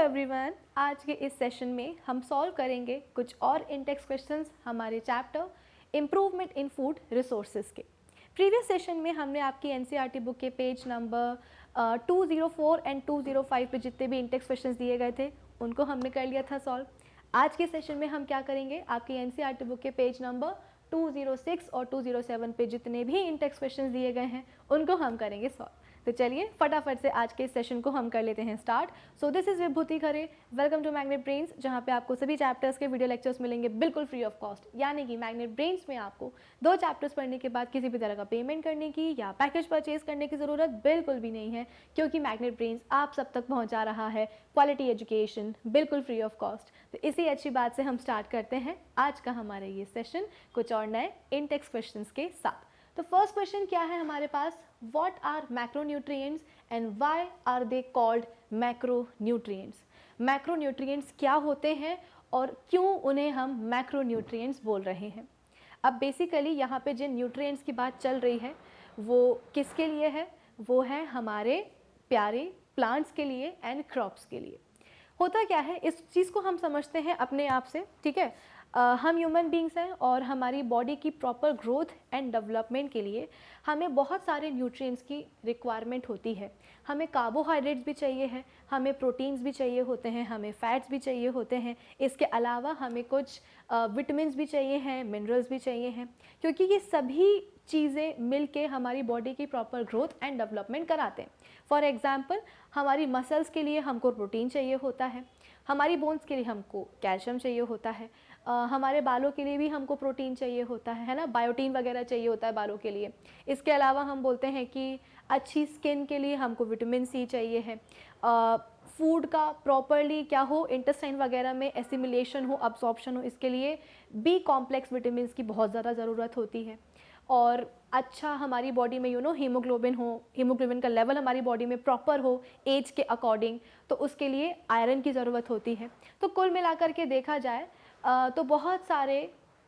Everyone, आज के इस सेशन में हम सॉल्व करेंगे कुछ और इन-टेक्स्ट क्वेश्चंस हमारे chapter improvement in food resources के। प्रीवियस सेशन में हमने आपकी एनसीईआरटी बुक के पेज नंबर 204 एंड 205 पे जितने भी इन-टेक्स्ट क्वेश्चंस दिए गए थे उनको हमने कर लिया था सॉल्व। आज के सेशन में हम क्या करेंगे, आपकी एनसीईआरटी बुक के पेज नंबर 206 और 207 पे जितने भी इन-टेक्स्ट क्वेश्चंस दिए गए हैं उनको हम करेंगे सॉल्व। तो चलिए फटाफट से आज के इस सेशन को हम कर लेते हैं start. So this is Vibhuti Khare, welcome to Magnet Brains, जहाँ पे आपको सभी चैप्टर्स के वीडियो लेक्चर्स मिलेंगे बिल्कुल फ्री ऑफ कॉस्ट। यानी कि मैग्नेट ब्रेन्स में आपको 2 चैप्टर्स पढ़ने के बाद किसी भी तरह का पेमेंट करने की या पैकेज परचेज करने की ज़रूरत बिल्कुल भी नहीं है, क्योंकि मैग्नेट ब्रेन्स आप सब तक पहुँचा रहा है क्वालिटी एजुकेशन बिल्कुल फ्री ऑफ कॉस्ट। तो इसी अच्छी बात से हम स्टार्ट करते हैं आज का हमारा ये सेशन कुछ और नए इन-टेक्स्ट क्वेश्चंस के साथ। तो फर्स्ट क्वेश्चन क्या है हमारे पास, what are macronutrients and why are they called macronutrients. Macronutrients क्या होते हैं और क्यों उन्हें हम मैक्रोन्यूट्रिएंट्स बोल रहे हैं। अब बेसिकली यहाँ पे जिन न्यूट्रिएंट्स की बात चल रही है वो किसके लिए है, वो है हमारे प्यारे प्लांट्स के लिए एंड क्रॉप्स के लिए। होता क्या है, इस चीज़ को हम समझते हैं अपने आप से, ठीक है। हम ह्यूमन बींग्स हैं और हमारी बॉडी की प्रॉपर ग्रोथ एंड डेवलपमेंट के लिए हमें बहुत सारे न्यूट्रिएंट्स की रिक्वायरमेंट होती है। हमें कार्बोहाइड्रेट्स भी चाहिए है, हमें प्रोटीन्स भी चाहिए होते हैं, हमें फैट्स भी चाहिए होते हैं। इसके अलावा हमें कुछ विटामिन्स भी चाहिए हैं, मिनरल्स भी चाहिए हैं, क्योंकि ये सभी चीज़ें मिलके हमारी बॉडी की प्रॉपर ग्रोथ एंड डेवलपमेंट कराते हैं। फॉर एग्जांपल, हमारी मसल्स के लिए हमको प्रोटीन चाहिए होता है, हमारी बोन्स के लिए हमको कैल्शियम चाहिए होता है, हमारे बालों के लिए भी हमको प्रोटीन चाहिए होता है ना, बायोटीन वगैरह चाहिए होता है बालों के लिए। इसके अलावा हम बोलते हैं कि अच्छी स्किन के लिए हमको विटामिन सी चाहिए है। फूड का प्रॉपरली क्या हो, इंटेस्टाइन वगैरह में एसिमिलेशन हो, अब्सॉर्प्शन हो, इसके लिए बी कॉम्प्लेक्स विटामिन की बहुत ज़्यादा ज़रूरत होती है। और अच्छा हमारी बॉडी में हीमोग्लोबिन हो, हीमोग्लोबिन का लेवल हमारी बॉडी में प्रॉपर हो एज के अकॉर्डिंग, तो उसके लिए आयरन की ज़रूरत होती है। तो कुल मिलाकर के देखा जाए तो बहुत सारे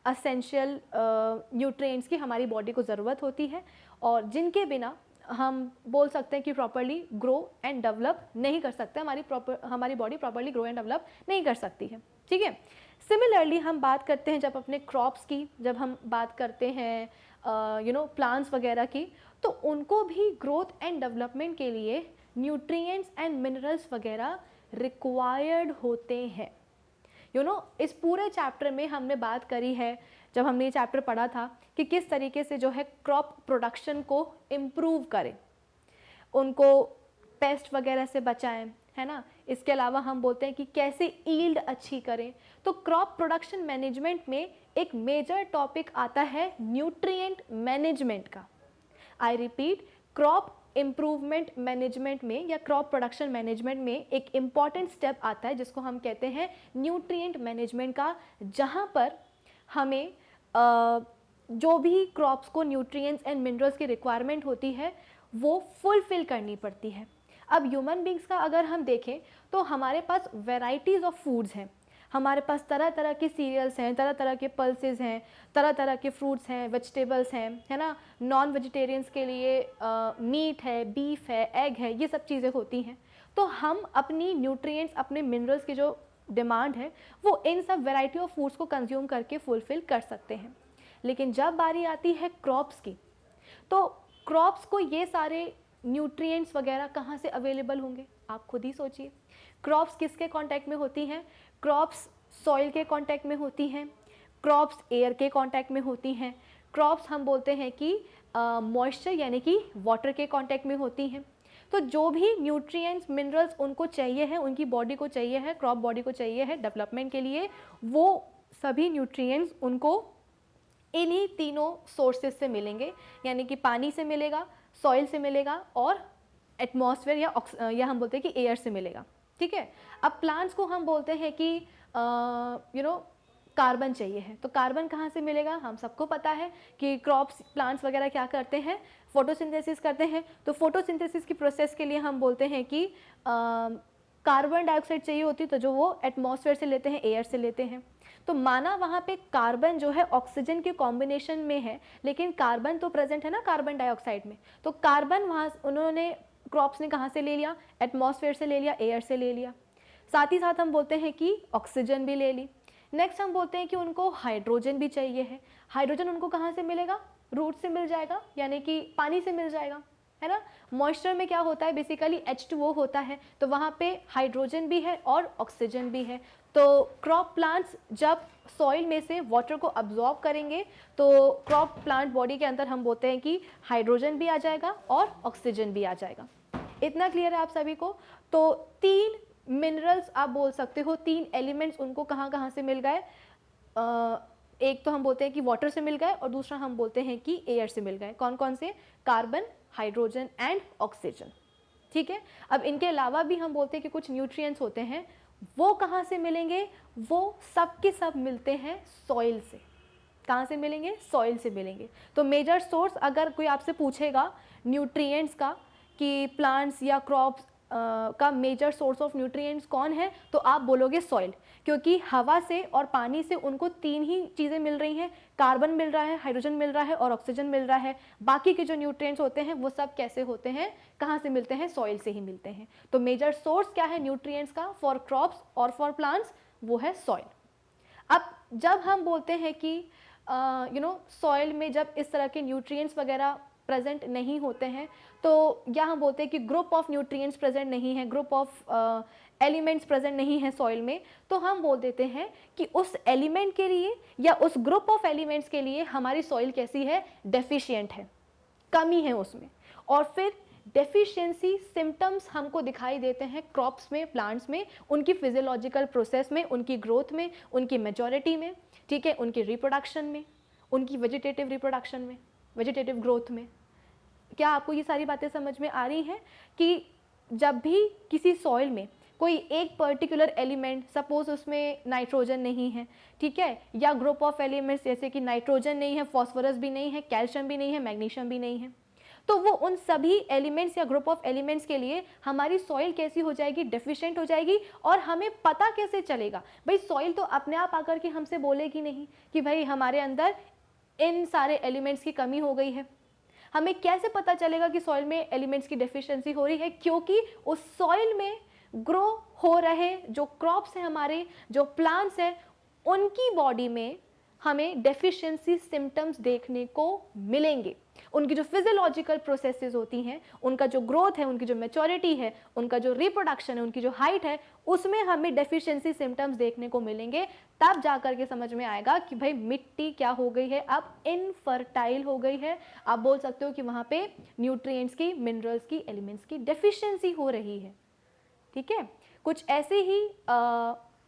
असेंशियल न्यूट्रिएंट्स की हमारी बॉडी को ज़रूरत होती है और जिनके बिना हम बोल सकते हैं कि प्रॉपरली ग्रो एंड डेवलप नहीं कर सकते, हमारी body properly grow and develop नहीं कर सकती है, ठीक है। सिमिलरली हम बात करते हैं जब अपने क्रॉप्स की, जब हम बात करते हैं प्लांट्स वगैरह की, तो उनको भी ग्रोथ एंड डेवलपमेंट के लिए न्यूट्रिएंट्स एंड मिनरल्स वगैरह रिक्वायर्ड होते हैं। इस पूरे चैप्टर में हमने बात करी है, जब हमने ये चैप्टर पढ़ा था, कि किस तरीके से जो है क्रॉप प्रोडक्शन को इम्प्रूव करें, उनको पेस्ट वगैरह से बचाएं, है ना। इसके अलावा हम बोलते हैं कि कैसे ईल्ड अच्छी करें। तो क्रॉप प्रोडक्शन मैनेजमेंट में एक मेजर टॉपिक आता है न्यूट्रिएंट मैनेजमेंट का। I repeat, crop improvement management में या क्रॉप प्रोडक्शन मैनेजमेंट में एक इम्पॉर्टेंट स्टेप आता है जिसको हम कहते हैं न्यूट्रिएंट मैनेजमेंट का, जहाँ पर हमें जो भी क्रॉप्स को न्यूट्रिएंट्स एंड मिनरल्स की रिक्वायरमेंट होती है वो फुलफिल करनी पड़ती है। अब ह्यूमन बींग्स का अगर हम देखें तो हमारे पास वेराइटीज़ ऑफ फूड्स हैं, हमारे पास तरह तरह के सीरियल्स हैं, तरह तरह के पल्सेस हैं, तरह तरह के फ्रूट्स हैं, वेजिटेबल्स हैं, है ना। नॉन वेजिटेरियंस के लिए मीट है, बीफ है, एग है, ये सब चीज़ें होती हैं। तो हम अपनी न्यूट्रिएंट्स, अपने मिनरल्स की जो डिमांड है वो इन सब वेराइटी ऑफ फूड्स को कंज्यूम करके फुलफ़िल कर सकते हैं। लेकिन जब बारी आती है क्रॉप्स की, तो क्रॉप्स को ये सारे न्यूट्रिएंट्स वगैरह कहाँ से अवेलेबल होंगे, आप खुद ही सोचिए। क्रॉप्स किसके कांटेक्ट में होती हैं, क्रॉप्स सॉइल के कांटेक्ट में होती हैं, क्रॉप्स एयर के कांटेक्ट में होती हैं, क्रॉप्स हम बोलते हैं कि मॉइस्चर यानी कि वाटर के कांटेक्ट में होती हैं। तो जो भी न्यूट्रिएंट्स मिनरल्स उनको चाहिए है, उनकी बॉडी को चाहिए है, क्रॉप बॉडी को चाहिए है डेवलपमेंट के लिए, वो सभी न्यूट्रिएंट्स उनको इन्हीं तीनों सोर्सेज से मिलेंगे। यानी कि पानी से मिलेगा, सॉइल से मिलेगा और एटमॉस्फेयर या हम बोलते हैं कि एयर से मिलेगा, ठीक है। अब प्लांट्स को हम बोलते हैं कि कार्बन चाहिए है, तो कार्बन कहाँ से मिलेगा, हम सबको पता है कि क्रॉप्स प्लांट्स वगैरह क्या करते हैं, फोटोसिंथेसिस करते हैं। तो फोटोसिंथेसिस की प्रोसेस के लिए हम बोलते हैं कि कार्बन डाइऑक्साइड चाहिए होती, तो जो वो एटमॉस्फेयर से लेते हैं, एयर से लेते हैं। तो माना वहाँ पे कार्बन जो है ऑक्सीजन के कॉम्बिनेशन में है, लेकिन कार्बन तो प्रेजेंट है ना कार्बन डाइऑक्साइड में, तो कार्बन वहाँ उन्होंने क्रॉप्स ने कहाँ से ले लिया, एटमॉस्फेयर से ले लिया, एयर से ले लिया। साथ ही साथ हम बोलते हैं कि ऑक्सीजन भी ले ली। नेक्स्ट हम बोलते हैं कि उनको हाइड्रोजन भी चाहिए है। हाइड्रोजन उनको कहाँ से मिलेगा? रूट से मिल जाएगा, यानी कि पानी से मिल जाएगा, है ना। मॉइस्चर में क्या होता है, बेसिकली H2O होता है, तो वहाँ पे हाइड्रोजन भी है और ऑक्सीजन भी है। तो क्रॉप प्लांट्स जब सॉइल में से वाटर को अब्जॉर्ब करेंगे तो क्रॉप प्लांट बॉडी के अंदर हम बोलते हैं कि हाइड्रोजन भी आ जाएगा और ऑक्सीजन भी आ जाएगा। इतना क्लियर है आप सभी को? तो 3 मिनरल्स आप बोल सकते हो, 3 एलिमेंट्स उनको कहाँ कहाँ से मिल गए? एक तो हम बोलते हैं कि वाटर से मिल गए और दूसरा हम बोलते हैं कि एयर से मिल गए। कौन कौन से? Carbon, hydrogen and oxygen. ठीक है। अब इनके अलावा भी हम बोलते हैं कि कुछ न्यूट्रिएंट्स होते हैं, वो कहाँ से मिलेंगे? वो सब के सब मिलते हैं सॉइल से। कहाँ से मिलेंगे? सॉइल से मिलेंगे। तो मेजर सोर्स अगर कोई आपसे पूछेगा न्यूट्रिएंट्स का कि प्लांट्स या क्रॉप्स का मेजर सोर्स ऑफ न्यूट्रिएंट्स कौन है, तो आप बोलोगे सॉइल, क्योंकि हवा से और पानी से उनको 3 ही चीज़ें मिल रही हैं। कार्बन मिल रहा है, हाइड्रोजन मिल रहा है और ऑक्सीजन मिल रहा है। बाकी के जो न्यूट्रिएंट्स होते हैं वो सब कैसे होते हैं, कहाँ से मिलते हैं? सॉइल से ही मिलते हैं। तो मेजर सोर्स क्या है न्यूट्रिएंट्स का फॉर क्रॉप्स और फॉर प्लांट्स? वो है सॉइल। अब जब हम बोलते हैं कि सॉइल में जब इस तरह के न्यूट्रिएंट्स वगैरह प्रेजेंट नहीं होते हैं, तो या हम बोलते हैं कि ग्रुप ऑफ न्यूट्रिएंट्स प्रेजेंट नहीं है, ग्रुप ऑफ एलिमेंट्स प्रेजेंट नहीं है सॉइल में, तो हम बोल देते हैं कि उस एलिमेंट के लिए या उस ग्रुप ऑफ एलिमेंट्स के लिए हमारी सॉइल कैसी है? डेफिशिएंट है, कमी है उसमें। और फिर डेफिशिएंसी सिम्टम्स हमको दिखाई देते हैं क्रॉप्स में, प्लांट्स में, उनकी फिजियोलॉजिकल प्रोसेस में, उनकी ग्रोथ में, उनकी मेजॉरिटी में, ठीक है, उनकी रिप्रोडक्शन में, उनकी वेजिटेटिव रिप्रोडक्शन में, वेजिटेटिव ग्रोथ में। क्या आपको ये सारी बातें समझ में आ रही हैं कि जब भी किसी सॉइल में कोई एक पर्टिकुलर एलिमेंट, सपोज उसमें नाइट्रोजन नहीं है, ठीक है, या ग्रुप ऑफ एलिमेंट्स जैसे कि नाइट्रोजन नहीं है, फॉस्फोरस भी नहीं है, कैल्शियम भी नहीं है, मैग्नीशियम भी नहीं है, तो वो उन सभी एलिमेंट्स या ग्रुप ऑफ एलिमेंट्स के लिए हमारी सॉइल कैसी हो जाएगी? डेफिशिएंट हो जाएगी। और हमें पता कैसे चलेगा? भाई सॉइल तो अपने आप आकर के हमसे बोलेगी नहीं कि भाई हमारे अंदर इन सारे एलिमेंट्स की कमी हो गई है। हमें कैसे पता चलेगा कि सॉइल में एलिमेंट्स की डेफिशिएंसी हो रही है? क्योंकि उस सॉइल में ग्रो हो रहे जो क्रॉप्स हैं, हमारे जो प्लांट्स हैं, उनकी बॉडी में हमें डेफिशिएंसी सिम्टम्स देखने को मिलेंगे। उनकी जो फिजियोलॉजिकल प्रोसेसेस होती हैं, उनका जो ग्रोथ है, उनकी जो मैच्योरिटी है, उनका जो रिप्रोडक्शन है, उनकी जो हाइट है, उसमें हमें डेफिशिएंसी सिम्टम्स देखने को मिलेंगे। तब जा कर के समझ में आएगा कि भाई मिट्टी क्या हो गई है, अब इनफर्टाइल हो गई है। आप बोल सकते हो कि वहाँ पे न्यूट्रिएंट्स की, मिनरल्स की, एलिमेंट्स की डेफिशिएंसी हो रही है। ठीक है, कुछ ऐसे ही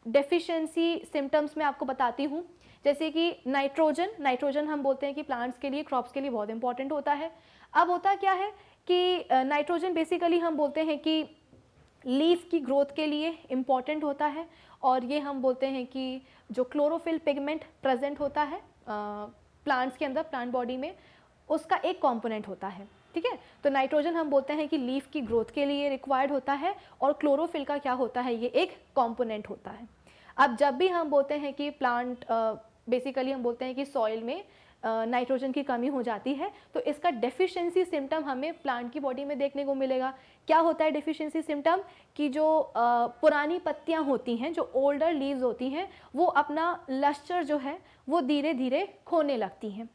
डेफिशिएंसी सिम्टम्स मैं आपको बताती हूँ। जैसे कि नाइट्रोजन हम बोलते हैं कि प्लांट्स के लिए, क्रॉप्स के लिए बहुत इंपॉर्टेंट होता है। अब होता क्या है कि नाइट्रोजन बेसिकली हम बोलते हैं कि लीफ की ग्रोथ के लिए इम्पॉर्टेंट होता है, और ये हम बोलते हैं कि जो क्लोरोफिल पिगमेंट प्रेजेंट होता है प्लांट्स के अंदर, प्लांट बॉडी में, उसका एक कॉम्पोनेंट होता है। ठीक है, तो नाइट्रोजन हम बोलते हैं कि लीफ की ग्रोथ के लिए रिक्वायर्ड होता है, और क्लोरोफिल का क्या होता है? ये एक कॉम्पोनेंट होता है। अब जब भी हम बोलते हैं कि प्लांट बेसिकली हम बोलते हैं कि सॉइल में नाइट्रोजन की कमी हो जाती है, तो इसका डेफिशिएंसी सिम्टम हमें प्लांट की बॉडी में देखने को मिलेगा। क्या होता है डेफिशिएंसी सिम्टम? कि जो पुरानी पत्तियां होती हैं, जो ओल्डर लीव्स होती हैं, वो अपना लस्टर जो है वो धीरे धीरे खोने लगती हैं।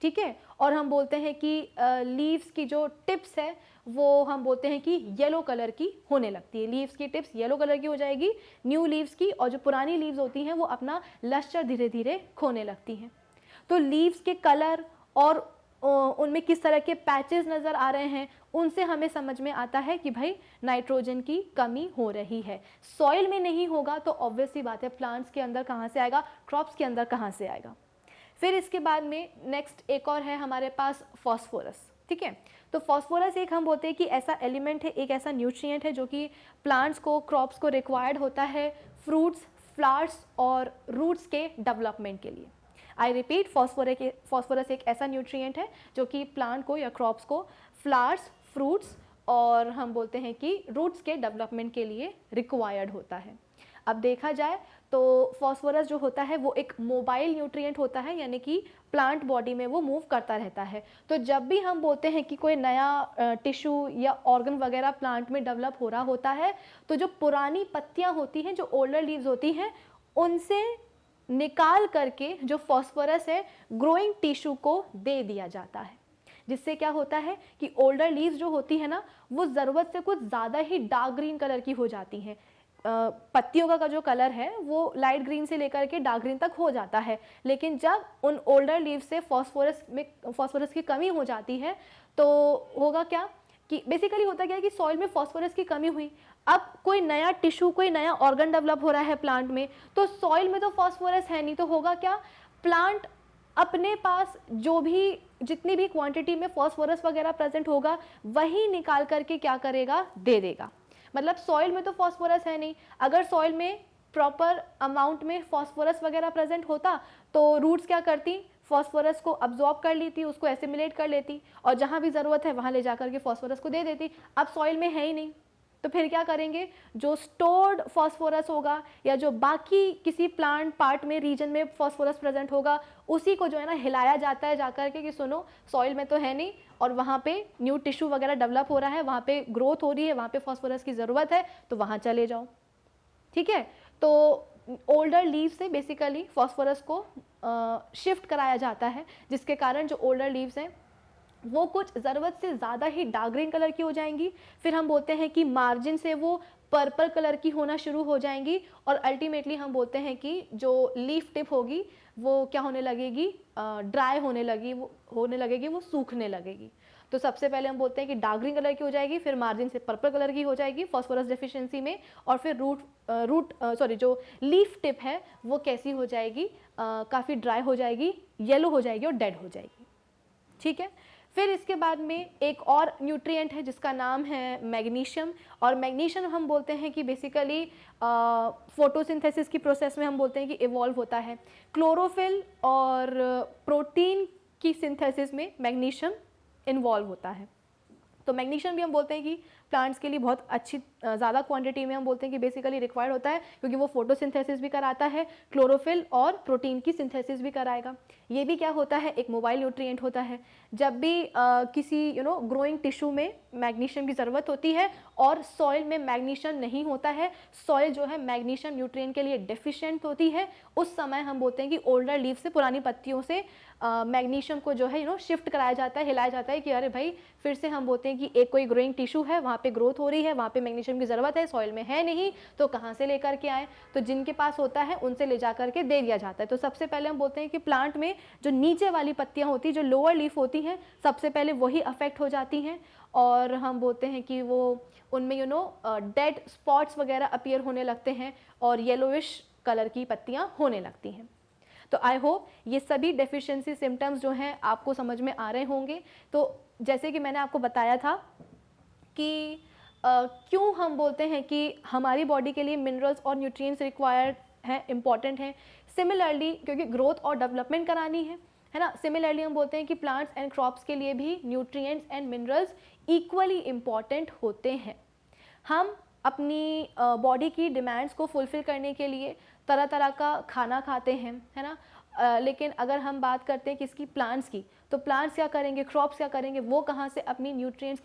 ठीक है, और हम बोलते हैं कि लीव्स की जो टिप्स है वो हम बोलते हैं कि येलो कलर की होने लगती है। लीव्स की टिप्स येलो कलर की हो जाएगी न्यू लीव्स की, और जो पुरानी लीव्स होती हैं वो अपना लस्टर धीरे धीरे खोने लगती हैं। तो लीव्स के कलर और उनमें किस तरह के पैचेस नज़र आ रहे हैं, उनसे हमें समझ में आता है कि भाई नाइट्रोजन की कमी हो रही है। सॉइल में नहीं होगा तो ऑब्वियस सी बात है प्लांट्स के अंदर कहाँ से आएगा, क्रॉप्स के अंदर कहाँ से आएगा। फिर इसके बाद में नेक्स्ट एक और है हमारे पास फॉस्फोरस। ठीक है, तो फॉस्फोरस एक हम बोलते हैं कि ऐसा एलिमेंट है, एक ऐसा न्यूट्रिएंट है जो कि प्लांट्स को, क्रॉप्स को रिक्वायर्ड होता है फ्रूट्स, फ्लावर्स और रूट्स के डेवलपमेंट के लिए। आई रिपीट, फॉस्फोरस एक ऐसा न्यूट्रिएंट है जो कि प्लांट को या क्रॉप्स को फ्लावर्स, फ्रूट्स और हम बोलते हैं कि रूट्स के डेवलपमेंट के लिए रिक्वायर्ड होता है। अब देखा जाए तो फॉस्फोरस जो होता है वो एक मोबाइल न्यूट्रिएंट होता है, यानी कि प्लांट बॉडी में वो मूव करता रहता है। तो जब भी हम बोलते हैं कि कोई नया टिश्यू या ऑर्गन वगैरह प्लांट में डेवलप हो रहा होता है, तो जो पुरानी पत्तियां होती हैं, जो ओल्डर लीव्स होती हैं, उनसे निकाल करके जो फॉस्फोरस है ग्रोइंग टिश्यू को दे दिया जाता है, जिससे क्या होता है कि ओल्डर लीव्स जो होती है ना, वो ज़रूरत से कुछ ज़्यादा ही डार्क ग्रीन कलर की हो जाती हैं। पत्तियों का जो कलर है वो लाइट ग्रीन से लेकर के डार्क ग्रीन तक हो जाता है, लेकिन जब उन ओल्डर लीव्स से फॉस्फोरस की कमी हो जाती है तो होगा क्या कि बेसिकली होता क्या है कि सॉइल में फॉस्फोरस की कमी हुई, अब कोई नया टिश्यू, कोई नया ऑर्गन डेवलप हो रहा है प्लांट में, तो सॉइल में तो फॉस्फोरस है नहीं, तो होगा क्या, प्लांट अपने पास जो भी जितनी भी क्वांटिटी में फॉस्फोरस वगैरह प्रेजेंट होगा वही निकाल करके क्या करेगा, दे देगा। मतलब सॉइल में तो फॉस्फोरस है नहीं, अगर सॉइल में प्रॉपर अमाउंट में फॉस्फोरस वगैरह प्रेजेंट होता तो रूट्स क्या करती, फॉस्फोरस को अब्जॉर्ब कर लेती, उसको एसिमिलेट कर लेती और जहाँ भी ज़रूरत है वहाँ ले जाकर के फॉस्फोरस को दे देती। अब सॉइल में है ही नहीं, तो फिर क्या करेंगे, जो स्टोर्ड फॉस्फोरस होगा या जो बाकी किसी प्लांट पार्ट में रीजन में फॉस्फोरस प्रेजेंट होगा, उसी को जो है ना हिलाया जाता है जाकर के कि सुनो सॉइल में तो है नहीं और वहाँ पे न्यू टिश्यू वगैरह डेवलप हो रहा है, वहाँ पे ग्रोथ हो रही है, वहाँ पे फॉस्फोरस की ज़रूरत है, तो वहाँ चले जाओ। ठीक है, तो ओल्डर लीव से बेसिकली फॉस्फोरस को शिफ्ट कराया जाता है, जिसके कारण जो ओल्डर लीव्स हैं वो कुछ ज़रूरत से ज़्यादा ही डार्क ग्रीन कलर की हो जाएंगी, फिर हम बोलते हैं कि मार्जिन से वो पर्पल कलर की होना शुरू हो जाएंगी और अल्टीमेटली हम बोलते हैं कि जो लीफ टिप होगी वो क्या होने लगेगी, ड्राई होने लगेगी, वो सूखने लगेगी। तो सबसे पहले हम बोलते हैं कि डार्क ग्रीन कलर की हो जाएगी, फिर मार्जिन से पर्पल कलर की हो जाएगी फॉस्फोरस डेफिशिएंसी में, और फिर जो लीफ टिप है वो कैसी हो जाएगी, काफ़ी ड्राई हो जाएगी, येलो हो जाएगी और डेड हो जाएगी। ठीक है, फिर इसके बाद में एक और न्यूट्रिएंट है जिसका नाम है मैग्नीशियम, और मैग्नीशियम हम बोलते हैं कि बेसिकली फोटोसिंथेसिस की प्रोसेस में हम बोलते हैं कि इवॉल्व होता है। क्लोरोफिल और प्रोटीन की सिंथेसिस में मैग्नीशियम इन्वॉल्व होता है। तो मैग्नीशियम भी हम बोलते हैं कि प्लांट्स के लिए बहुत अच्छी ज़्यादा क्वांटिटी में हम बोलते हैं कि बेसिकली रिक्वायर्ड होता है, क्योंकि वो फोटोसिंथेसिस भी कराता है, क्लोरोफिल और प्रोटीन की सिंथेसिस भी कराएगा। ये भी क्या होता है, एक मोबाइल न्यूट्रिएंट होता है। जब भी किसी ग्रोइंग टिश्यू में मैग्नीशियम की ज़रूरत होती है और सॉइल में मैग्नीशियम नहीं होता है, सॉइल जो है मैग्नीशियम न्यूट्रिएंट के लिए डेफिशिएंट होती है, उस समय हम बोलते हैं कि ओल्डर लीव से, पुरानी पत्तियों से मैग्नीशियम को जो है शिफ्ट कराया जाता है, हिलाया जाता है कि अरे भाई फिर से हम बोलते हैं कि एक कोई ग्रोइंग टिश्यू है, वहाँ पे ग्रोथ हो रही है, वहाँ पे मैग्नीशियम की ज़रूरत है, सॉइल में है नहीं, तो कहाँ से लेकर के आए, तो जिनके पास होता है उनसे ले जा करके दे दिया जाता है। तो सबसे पहले हम बोलते हैं कि प्लांट में जो नीचे वाली पत्तियाँ होती हैं, जो लोअर लीफ होती हैं, सबसे पहले वही अफेक्ट हो जाती हैं और हम बोलते हैं कि वो उनमें डेड स्पॉट्स वगैरह अपीयर होने लगते हैं और येलोइश कलर की पत्तियाँ होने लगती हैं। तो आई होप ये सभी डेफिशिएंसी सिम्टम्स जो हैं आपको समझ में आ रहे होंगे। तो जैसे कि मैंने आपको बताया था कि क्यों हम बोलते हैं कि हमारी बॉडी के लिए मिनरल्स और न्यूट्रिएंट्स रिक्वायर्ड हैं, इंपॉर्टेंट हैं। सिमिलरली क्योंकि ग्रोथ और डेवलपमेंट करानी है ना, सिमिलरली हम बोलते हैं कि प्लांट्स एंड क्रॉप्स के लिए भी nutrients and minerals equally important होते हैं। हम अपनी बॉडी की डिमांड्स को फुलफ़िल करने के लिए तरह तरह का खाना खाते हैं, है ना, लेकिन अगर हम बात करते हैं किसकी, प्लांट्स की, तो प्लांट्स क्या करेंगे, क्रॉप्स क्या करेंगे, वो कहाँ से अपनी न्यूट्रिएंट्स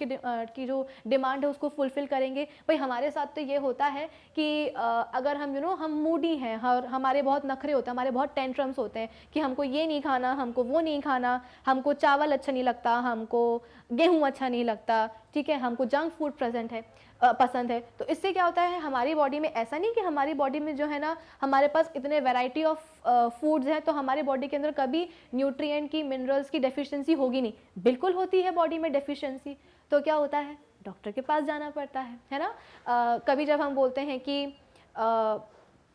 की जो डिमांड है उसको फुलफ़िल करेंगे। भाई हमारे साथ तो ये होता है कि अगर हम हम मूडी हैं और हमारे बहुत नखरे होते हैं, हमारे बहुत टेंट्रम्स होते हैं कि हमको ये नहीं खाना, हमको वो नहीं खाना, हमको चावल अच्छा नहीं लगता, हमको गेहूँ अच्छा नहीं लगता, ठीक है, हमको जंक फूड पसंद है। तो इससे क्या होता है, हमारी बॉडी में ऐसा नहीं कि हमारी बॉडी में जो है ना हमारे पास इतने वैरायटी ऑफ फूड्स हैं तो हमारी बॉडी के अंदर कभी न्यूट्रिएंट की, मिनरल्स की डेफिशिएंसी होगी नहीं, बिल्कुल होती है बॉडी में डेफिशिएंसी। तो क्या होता है, डॉक्टर के पास जाना पड़ता है ना। कभी जब हम बोलते हैं कि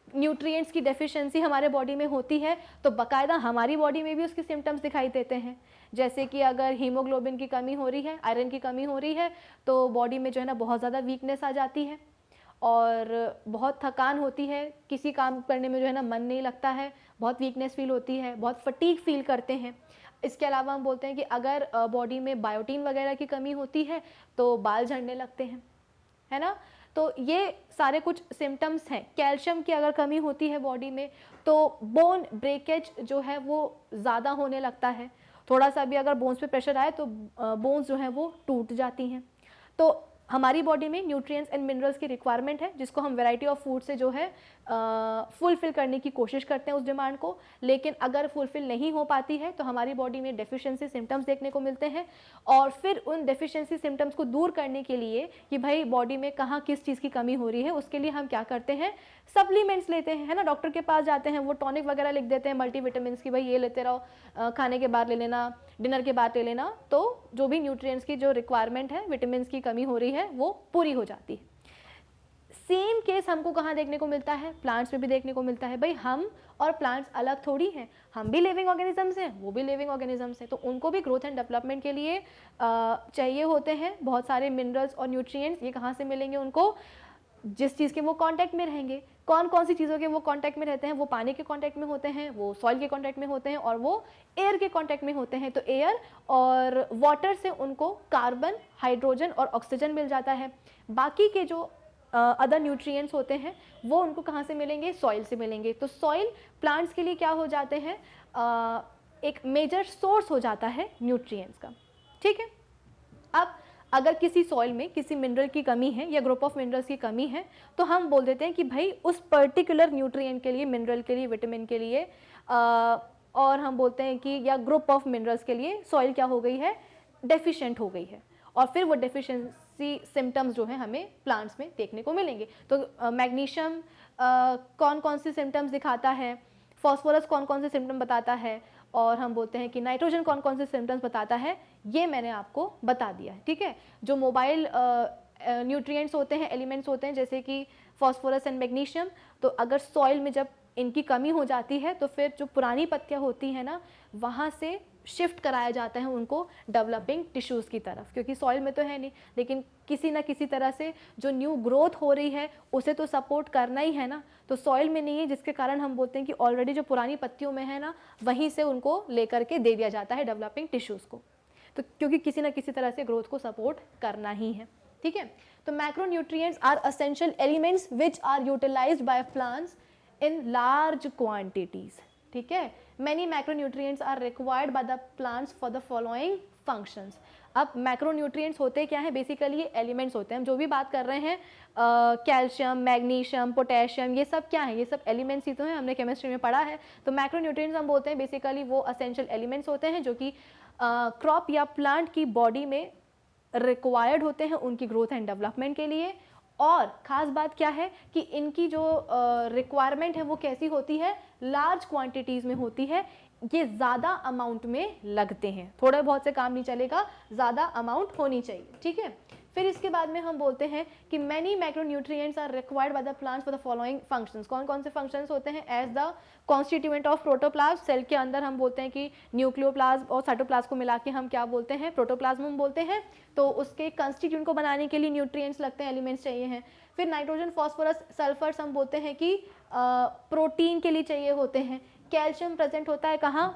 न्यूट्रिएंट्स की डेफिशिएंसी हमारे बॉडी में होती है तो बाकायदा हमारी बॉडी में भी उसके सिम्टम्स दिखाई देते हैं। जैसे कि अगर हीमोग्लोबिन की कमी हो रही है, आयरन की कमी हो रही है, तो बॉडी में जो है ना बहुत ज़्यादा वीकनेस आ जाती है और बहुत थकान होती है, किसी काम करने में जो है ना मन नहीं लगता है, बहुत वीकनेस फील होती है, बहुत फटीग फील करते हैं। इसके अलावा हम बोलते हैं कि अगर बॉडी में बायोटीन वगैरह की कमी होती है तो बाल झड़ने लगते हैं, है ना। तो ये सारे कुछ सिम्टम्स हैं। कैल्शियम की अगर कमी होती है बॉडी में तो बोन ब्रेकेज जो है वो ज़्यादा होने लगता है, थोड़ा सा भी अगर बोन्स पे प्रेशर आए तो बोन्स जो हैं वो टूट जाती हैं। तो हमारी बॉडी में न्यूट्रिएंट्स एंड मिनरल्स की रिक्वायरमेंट है, जिसको हम वैरायटी ऑफ फूड से जो है फुलफ़िल करने की कोशिश करते हैं उस डिमांड को, लेकिन अगर फुलफ़िल नहीं हो पाती है तो हमारी बॉडी में डेफिशिएंसी सिम्टम्स देखने को मिलते हैं। और फिर उन डेफिशिएंसी सिम्टम्स को दूर करने के लिए कि भाई बॉडी में कहाँ किस चीज़ की कमी हो रही है, उसके लिए हम क्या करते हैं, सप्लीमेंट्स लेते हैं, है ना। डॉक्टर के पास जाते हैं, वो टॉनिक वगैरह लिख देते हैं मल्टीविटामिन्स की, भाई ये लेते रहो, खाने के बाद ले लेना, डिनर के बाद ले लेना, तो जो भी न्यूट्रिएंट्स की जो रिक्वायरमेंट है, विटामिन्स की कमी हो रही है, वो पूरी हो जाती है। सेम केस हमको कहाँ देखने को मिलता है, प्लांट्स में भी देखने को मिलता है। भाई हम और प्लांट्स अलग थोड़ी हैं, हम भी लिविंग ऑर्गेनिजम्स हैं, वो भी लिविंग ऑर्गेनिजम्स हैं, तो उनको भी ग्रोथ एंड डेवलपमेंट के लिए चाहिए होते हैं बहुत सारे मिनरल्स और न्यूट्रिएंट्स। ये कहाँ से मिलेंगे उनको, जिस चीज़ के वो कांटेक्ट में रहेंगे। कौन कौन सी चीज़ों के वो कांटेक्ट में रहते हैं, वो पानी के कांटेक्ट में होते हैं, वो सॉइल के कांटेक्ट में होते हैं, और वो एयर के कांटेक्ट में होते हैं। तो एयर और वाटर से उनको कार्बन, हाइड्रोजन और ऑक्सीजन मिल जाता है। बाकी के जो अदर न्यूट्रिएंट्स होते हैं वो उनको कहाँ से मिलेंगे, सॉइल से मिलेंगे। तो सॉइल प्लांट्स के लिए क्या हो जाते हैं, एक मेजर सोर्स हो जाता है न्यूट्रिएंट्स का, ठीक है। अब अगर किसी सॉइल में किसी मिनरल की कमी है या ग्रुप ऑफ मिनरल्स की कमी है तो हम बोल देते हैं कि भाई उस पर्टिकुलर न्यूट्रिएंट के लिए, मिनरल के लिए, विटामिन के लिए, और हम बोलते हैं कि या ग्रुप ऑफ मिनरल्स के लिए सॉइल क्या हो गई है, डेफिशिएंट हो गई है। और फिर वो डेफिशिएंसी सिम्टम्स जो है हमें प्लांट्स में देखने को मिलेंगे। तो मैग्नीशियम कौन कौन से सिम्टम्स दिखाता है, फॉस्फोरस कौन कौन से सिम्टम बताता है, और हम बोलते हैं कि नाइट्रोजन कौन कौन से सिम्टम्स बताता है, ये मैंने आपको बता दिया है, ठीक है। जो मोबाइल न्यूट्रिएंट्स होते हैं, एलिमेंट्स होते हैं, जैसे कि फॉस्फोरस एंड मैग्नीशियम, तो अगर सॉइल में जब इनकी कमी हो जाती है तो फिर जो पुरानी पत्तियां होती हैं ना, वहाँ से शिफ्ट कराया जाता है उनको डेवलपिंग टिश्यूज़ की तरफ, क्योंकि सॉइल में तो है नहीं, लेकिन किसी ना किसी तरह से जो न्यू ग्रोथ हो रही है उसे तो सपोर्ट करना ही है ना। तो सॉइल में नहीं है, जिसके कारण हम बोलते हैं कि ऑलरेडी जो पुरानी पत्तियों में है ना, वहीं से उनको लेकर के दे दिया जाता है डेवलपिंग टिश्यूज़ को, तो क्योंकि किसी ना किसी तरह से ग्रोथ को सपोर्ट करना ही है, ठीक है। तो macronutrients are essential elements which are utilised by plants in large quantities, ठीक है। Many macronutrients are required by the plants for the following functions. अब मैक्रोन्यूट्रिएंट्स होते क्या हैं, बेसिकली ये एलिमेंट्स होते हैं। हम जो भी बात कर रहे हैं, कैल्शियम, मैग्नीशियम, पोटेशियम, ये सब क्या है, ये सब एलिमेंट्स ही तो हैं, हमने केमिस्ट्री में पढ़ा है। तो मैक्रोन्यूट्रिएंट्स हम बोलते हैं बेसिकली वो एसेंशियल एलिमेंट्स होते हैं जो कि क्रॉप या प्लांट की बॉडी में रिक्वायर्ड होते हैं उनकी ग्रोथ एंड डेवलपमेंट के लिए। और ख़ास बात क्या है कि इनकी जो रिक्वायरमेंट है वो कैसी होती है, लार्ज क्वांटिटीज़ में होती है, ये ज़्यादा अमाउंट में लगते हैं, थोड़ा बहुत से काम नहीं चलेगा, ज़्यादा अमाउंट होनी चाहिए, ठीक है। फिर इसके बाद में हम बोलते हैं कि many macronutrients are required by the plants for the following functions. कौन कौन से फंक्शंस होते हैं, as the constituent of protoplasm. Cell के अंदर हम बोलते हैं कि न्यूक्लियोप्लाज्म और साइटोप्लाज्म को मिला के हम क्या बोलते हैं, प्रोटोप्लाज्म हम बोलते हैं। तो उसके कंस्टिट्यूएंट को बनाने के लिए न्यूट्रिएंट्स लगते हैं, एलिमेंट्स चाहिए हैं। फिर नाइट्रोजन, फॉस्फोरस, सल्फर्स हम बोलते हैं कि प्रोटीन के लिए चाहिए होते हैं। कैल्शियम प्रेजेंट होता है कहाँ,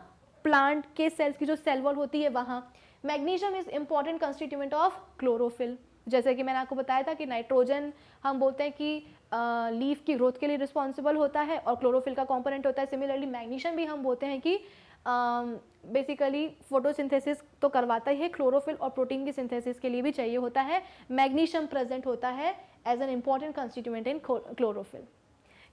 प्लांट के सेल्स की जो सेल वॉल होती है वहाँ। Magnesium is important constituent of chlorophyll, जैसे कि मैंने आपको बताया था कि नाइट्रोजन हम बोलते हैं कि लीफ की ग्रोथ के लिए रिस्पॉन्सिबल होता है और क्लोरोफिल का कंपोनेंट होता है। सिमिलरली मैग्नीशियम भी हम बोलते हैं कि बेसिकली फोटोसिंथेसिस तो करवाता ही है, क्लोरोफिल और प्रोटीन की सिंथेसिस के लिए भी चाहिए होता है। मैग्नीशियम प्रेजेंट होता है as an important constituent in chlorophyll.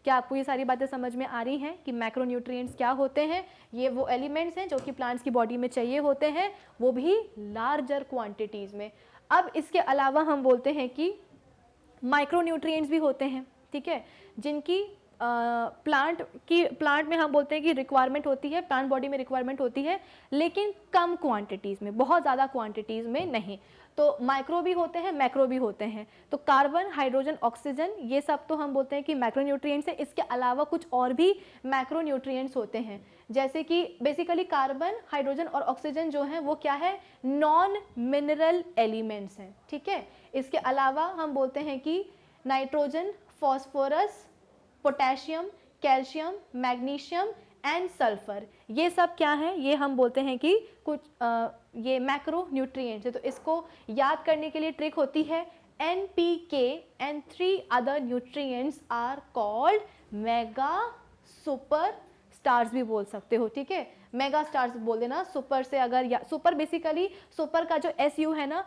क्या आपको ये सारी बातें समझ में आ रही हैं कि मैक्रोन्यूट्रिएंट्स क्या होते हैं? ये वो एलिमेंट्स हैं जो कि प्लांट्स की बॉडी में चाहिए होते हैं, वो भी लार्जर क्वांटिटीज़ में। अब इसके अलावा हम बोलते हैं कि माइक्रोन्यूट्रिएंट्स भी होते हैं, ठीक है, जिनकी प्लांट में हम बोलते हैं कि रिक्वायरमेंट होती है, प्लांट बॉडी में रिक्वायरमेंट होती है, लेकिन कम क्वांटिटीज़ में, बहुत ज़्यादा क्वांटिटीज़ में नहीं। तो माइक्रो भी होते हैं, मैक्रो भी होते हैं। तो कार्बन, हाइड्रोजन, ऑक्सीजन, ये सब तो हम बोलते हैं कि मैक्रोन्यूट्रिएंट्स है। इसके अलावा कुछ और भी मैक्रोन्यूट्रिएंट्स होते हैं, जैसे कि बेसिकली कार्बन, हाइड्रोजन और ऑक्सीजन जो हैं वो क्या है, नॉन मिनरल एलिमेंट्स हैं, ठीक है। इसके अलावा हम बोलते हैं कि nitrogen, phosphorus, potassium, calcium, magnesium and sulphur, ये सब क्या है, ये हम बोलते हैं कि कुछ ये मैक्रो न्यूट्रिएंट्स है। तो इसको याद करने के लिए ट्रिक होती है, NPK and 3 other nutrients are called mega super stars भी बोल सकते हो, ठीक है, मेगा स्टार्स बोल देना सुपर से। अगर या सुपर बेसिकली सुपर का जो SU है ना